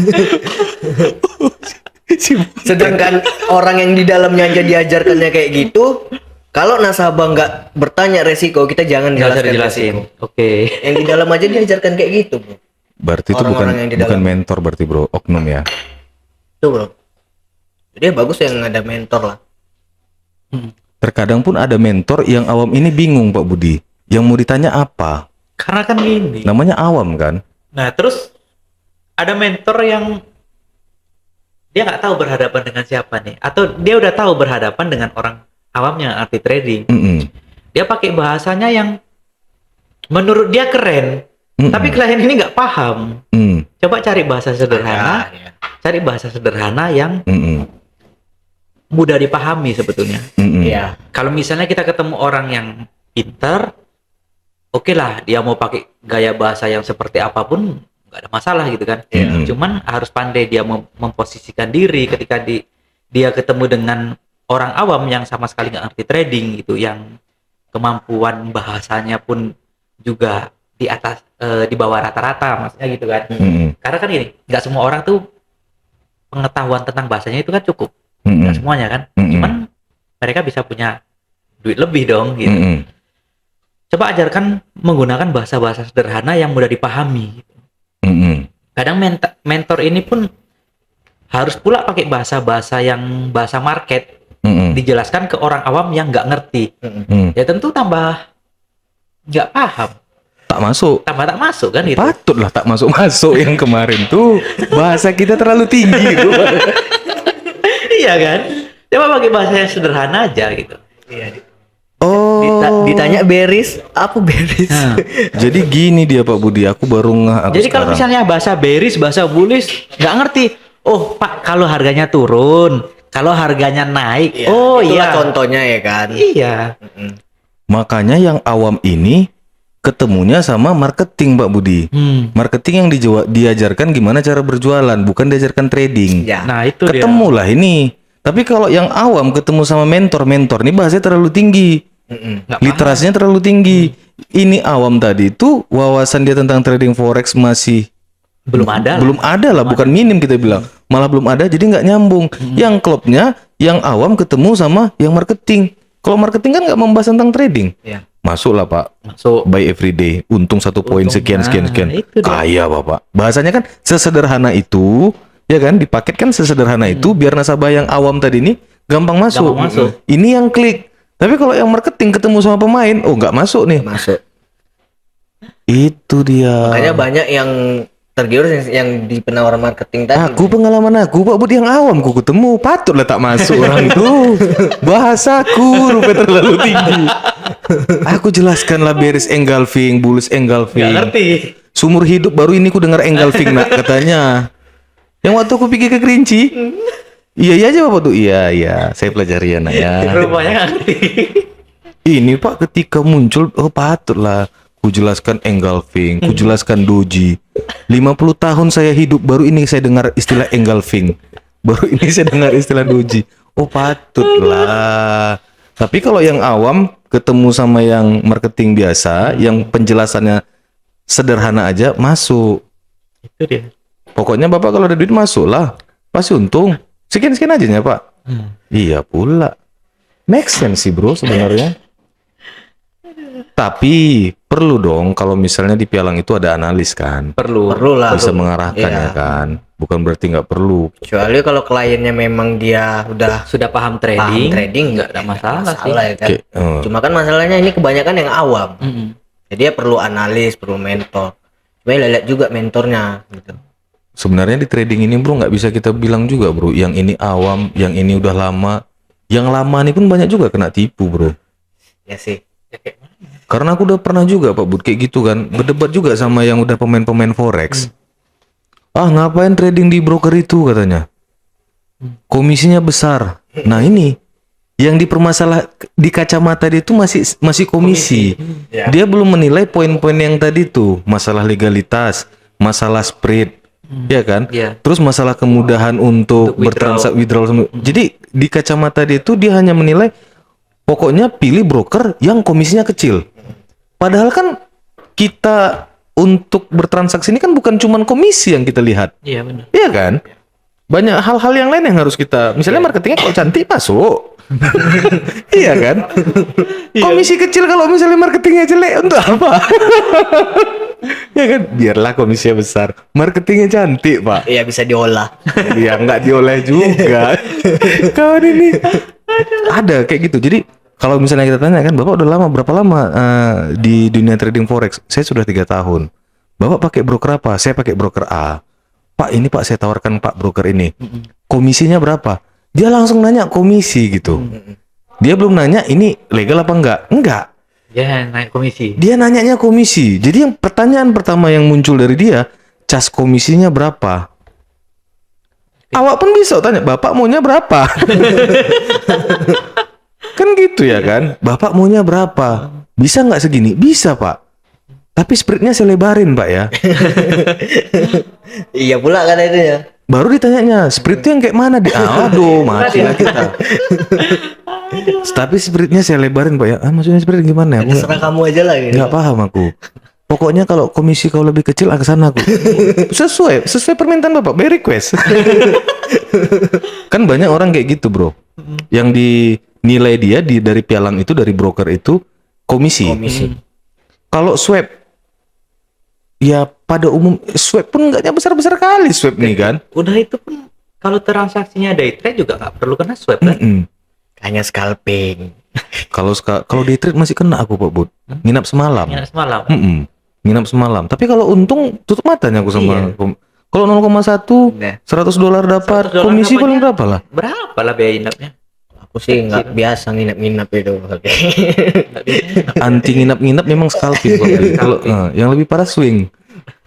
Sedangkan orang yang di dalamnya aja diajarkannya kayak gitu, kalau nasabah nggak bertanya resiko, kita jangan Nggak usah jelaskan dijelasin. resiko. Oke. Yang di dalam aja diajarkan kayak gitu bro. Berarti itu bukan Orang-orang yang di bukan dalam. mentor berarti, Bro, oknum ya. Tuh bro. Jadi ya bagus yang ada mentor lah. Terkadang pun ada mentor yang awam ini bingung, Pak Budi. Yang mau ditanya apa? Karena kan gini. Namanya awam kan? Nah, terus ada mentor yang dia nggak tahu berhadapan dengan siapa nih, atau dia udah tahu berhadapan dengan orang awam yang arti trading. Mm-mm. Dia pakai bahasanya yang menurut dia keren, Mm-mm. tapi klien ini nggak paham. Mm. Coba cari bahasa sederhana, Ya. cari bahasa sederhana yang Mm-mm. mudah dipahami sebetulnya. Mm-mm. Iya. Kalau misalnya kita ketemu orang yang pintar, oke lah, dia mau pakai gaya bahasa yang seperti apapun nggak ada masalah gitu kan. Iya. Cuman harus pandai dia memposisikan diri ketika dia ketemu dengan orang awam yang sama sekali nggak ngerti trading gitu, yang kemampuan bahasanya pun juga di atas di bawah rata-rata, maksudnya gitu kan. Mm-mm. Karena kan gini, nggak semua orang tuh pengetahuan tentang bahasanya itu kan cukup, Mm-mm. nggak semuanya kan. Mm-mm. Cuman mereka bisa punya duit lebih dong gitu. Mm-mm. Coba ajarkan menggunakan bahasa-bahasa sederhana yang mudah dipahami. Mm-mm. Kadang mentor ini pun harus pula pakai bahasa-bahasa yang bahasa market, Mm-mm. dijelaskan ke orang awam yang nggak ngerti. Mm. Ya tentu tambah nggak paham, Tak masuk. tambah tak masuk kan gitu. Patutlah tak masuk yang kemarin tuh bahasa kita terlalu tinggi gitu. Iya kan? Coba pakai bahasa yang sederhana aja gitu. Oh. Ditanya beris, apa beris? Nah, Jadi gini dia Pak Budi, aku baru ngeh aku jadi kalau sekarang. misalnya bahasa bearish, bahasa bullish nggak ngerti. Oh Pak, kalau harganya turun, kalau harganya naik. Iya, Oh itulah iya. contohnya ya kan. Iya. Makanya yang awam ini ketemunya sama marketing Pak Budi. Marketing yang diajarkan gimana cara berjualan, bukan diajarkan trading. Ya. Nah itu dia. Ketemulah ini. Tapi kalau yang awam ketemu sama mentor ini bahasanya terlalu tinggi. Nggak Literasinya terlalu tinggi. Ini awam tadi itu wawasan dia tentang trading forex masih belum ada. belum ada lah, bukan minim kita bilang. malah belum ada, jadi nggak nyambung. Yang klubnya, yang awam ketemu sama yang marketing. Kalau marketing kan nggak membahas tentang trading. Iya. Masuklah Pak, Masuk. buy everyday, untung 1 poin Untung. sekian sekian sekian. Nah, itu dia. Kaya Bapak. Bahasanya kan sesederhana itu, ya kan? Dipaket kan sesederhana itu, biar nasabah yang awam tadi ini gampang masuk. Gampang masuk. Ini yang klik. Tapi kalau yang marketing ketemu sama pemain, oh nggak masuk nih. Masuk. Itu dia. Makanya banyak yang tergiur yang di penawar marketing tadi. Aku pengalaman aku Pak Bud yang awam ku ketemu patutlah tak masuk orang itu. Bahasaku rupanya terlalu tinggi. Aku jelaskanlah bearish engulfing, bullish engulfing. Nggak ngerti. Sumur hidup baru ini ku dengar engulfing nak katanya. Yang waktu aku pergi ke Kerinci. Iya aja Bapak tuh. Iya, saya pelajari ya nak ya. Rupanya nggak ngerti. Ini Pak ketika muncul, oh patutlah ku jelaskan engulfing, ku jelaskan doji. 50 tahun saya hidup baru ini saya dengar istilah engulfing. Baru ini saya dengar istilah doji. Oh patutlah. Tapi kalau yang awam ketemu sama yang marketing biasa, yang penjelasannya sederhana aja masuk. Itu dia. Pokoknya Bapak kalau ada duit masuklah. Pasti untung. Sekian-sekian aja ya Pak. Iya pula. Make sense sih bro sebenarnya. Tapi perlu dong kalau misalnya di pialang itu ada analis kan. Perlu. Perlu lah. Bisa mengarahkan Iya. ya kan. Bukan berarti nggak perlu. Kecuali kalau kliennya memang dia udah Sudah paham paham trading. trading nggak ada masalah sih. ya kan. Kayak, Cuma kan masalahnya ini kebanyakan yang awam. Mm-mm. Jadi ya perlu analis, perlu mentor. Cuma ya lihat juga mentornya gitu. sebenarnya di trading ini bro nggak bisa kita bilang juga bro. Yang ini awam, yang ini udah lama. Yang lama ini pun banyak juga kena tipu bro. Ya sih. Ya, kayak mana? Karena aku udah pernah juga Pak Bud kayak gitu kan. Berdebat juga sama yang udah pemain-pemain forex. Ah ngapain trading di broker itu katanya. Komisinya besar. Nah ini yang dipermasalah di kacamata dia itu masih komisi. Ya. Dia belum menilai poin-poin yang tadi tuh, masalah legalitas, masalah spread, ya kan? Iya. Terus masalah kemudahan untuk Untuk bertransaksi withdrawal. Jadi di kacamata dia itu dia hanya menilai pokoknya pilih broker yang komisinya kecil. Padahal kan kita untuk bertransaksi ini kan bukan cuma komisi yang kita lihat. Iya benar. Iya kan? Banyak hal-hal yang lain yang harus kita, misalnya marketingnya kalau cantik masuk. Iya kan? Komisi kecil kalau misalnya marketingnya jelek untuk apa? Ya kan? Biarlah komisinya besar. Marketingnya cantik, Pak. Iya bisa diolah. Ya nggak dioleh juga. Kawan ini ada kayak gitu. Jadi kalau misalnya kita tanya kan, Bapak udah lama berapa lama di dunia trading forex? Saya sudah 3 tahun. Bapak pakai broker apa? Saya pakai broker A. Pak ini Pak saya tawarkan Pak broker ini. Komisinya berapa? Dia langsung nanya komisi gitu. Dia belum nanya ini legal apa enggak? Enggak. Ya naik komisi. Dia nanyanya komisi. Jadi yang pertanyaan pertama yang muncul dari dia, cas komisinya berapa? Awak pun bisa tanya, Bapak maunya berapa? Kan gitu ya kan? Bapak maunya berapa? Bisa nggak segini? Bisa Pak. Tapi spreadnya saya lebarin Pak ya. Iya pula kan itu ya. Baru ditanyanya, spread itu yang kayak mana? Aduh, mati lah kita. Tapi spreadnya saya lebarin Pak ya. Maksudnya spread gimana ya? Terserah kamu aja lah gitu. Nggak paham aku. Pokoknya kalau komisi kau lebih kecil ke sana aku. Sesuai permintaan Bapak, by request. Kan banyak orang kayak gitu, Bro. Yang dinilai dia dari pialang itu, dari broker itu komisi. Kalau swap ya pada umum swap pun enggaknya besar-besar kali swap nih kan. Udah itu pun kalau transaksinya day trade juga nggak perlu kena swap kan? Hanya scalping. Kalau day trade masih kena aku Pak Bud. Nginap semalam. Nginap semalam. Nginap semalam. Tapi kalau untung tutup matanya aku sama. Kalau 0,1 Nah. $100 dapat, $100 komisi dapatnya paling berapa lah? Berapa lah biaya inapnya? Aku sih nggak biasa nginap-nginap itu. Oke. Nggak biasa. Anti nginap-nginap memang scalping Pak Bud. Kalau yang lebih parah swing.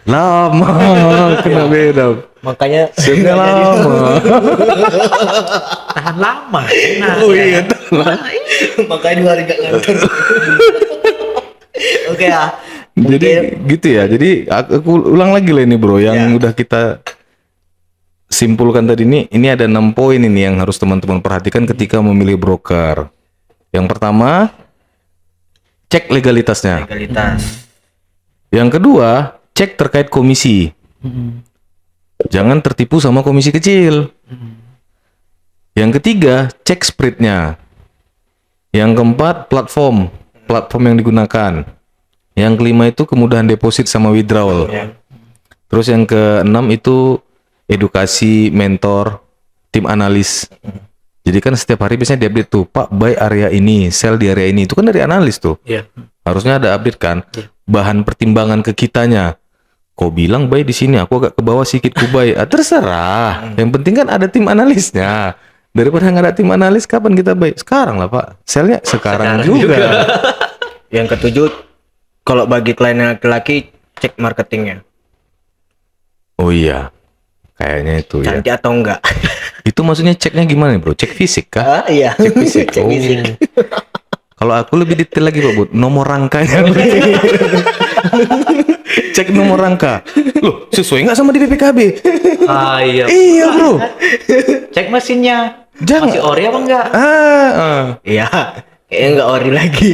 Lama kena beda. Makanya Swingnya lama. Tahan lama. Nah, Oh iya. makanya 2 hari gak ngantor. Oke ya. Jadi gitu ya. Jadi aku ulang lagi lah ini bro, yang udah kita simpulkan tadi ini ada 6 poin ini yang harus teman-teman perhatikan ketika memilih broker. Yang pertama, cek legalitasnya. Legalitas. Yang kedua, cek terkait komisi. Jangan tertipu sama komisi kecil. Yang ketiga, cek spreadnya. Yang keempat, platform yang digunakan. Yang kelima itu kemudahan deposit sama withdrawal. Terus yang keenam itu edukasi, mentor, tim analis. Jadi kan setiap hari biasanya diupdate tuh, Pak, buy area ini, sell di area ini. Itu kan dari analis tuh. Iya. Harusnya ada update kan. Iya. Bahan pertimbangan ke kitanya. Kau bilang buy di sini, aku agak ke bawah sedikit ku buy. Terserah. Yang penting kan ada tim analisnya. Daripada nggak ada tim analis, kapan kita buy? Sekarang lah Pak. Sellnya sekarang juga. Yang ketujuh, kalau bagi klien laki-laki, cek marketingnya. Oh iya. Kayaknya itu ya. Cantik atau enggak. Itu maksudnya ceknya gimana bro? Cek fisik kah? Iya. Cek fisik. Cek fisik. Kalau aku lebih detail lagi Pak Bud, nomor rangkanya. Cek nomor rangka. Loh, sesuai nggak sama di BPKB? Iya. Iya bro. Cek mesinnya. Jangan. Masih ori apa enggak? Iya. Kayaknya enggak ori lagi.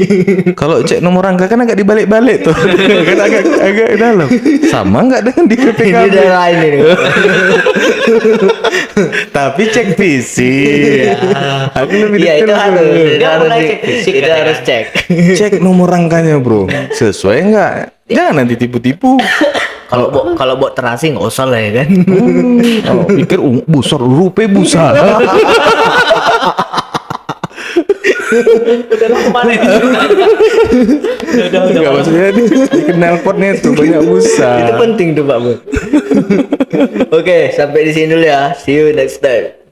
Kalau cek nomor rangka kan agak dibalik-balik tuh. Kan agak dalam. Sama nggak dengan di Ini BPKB? udah lain ini. Tapi cek fisik. Aku lebih Iya, itu detail, bro. harus. Dia Harus mulai di- cek fisik Itu kan, harus ya? cek. Cek nomor rangkanya bro. Sesuai nggak? Jangan nanti tipu-tipu. Kalau buat terasi nggak usah lah ya kan. Oh, pikir busur, rupiah busa. Udah lah kemana ini? Udah. Enggak maksudnya di knalpotnya itu banyak busa. Itu penting tuh Pak Bu. Oke, sampai di sini dulu ya. See you next time.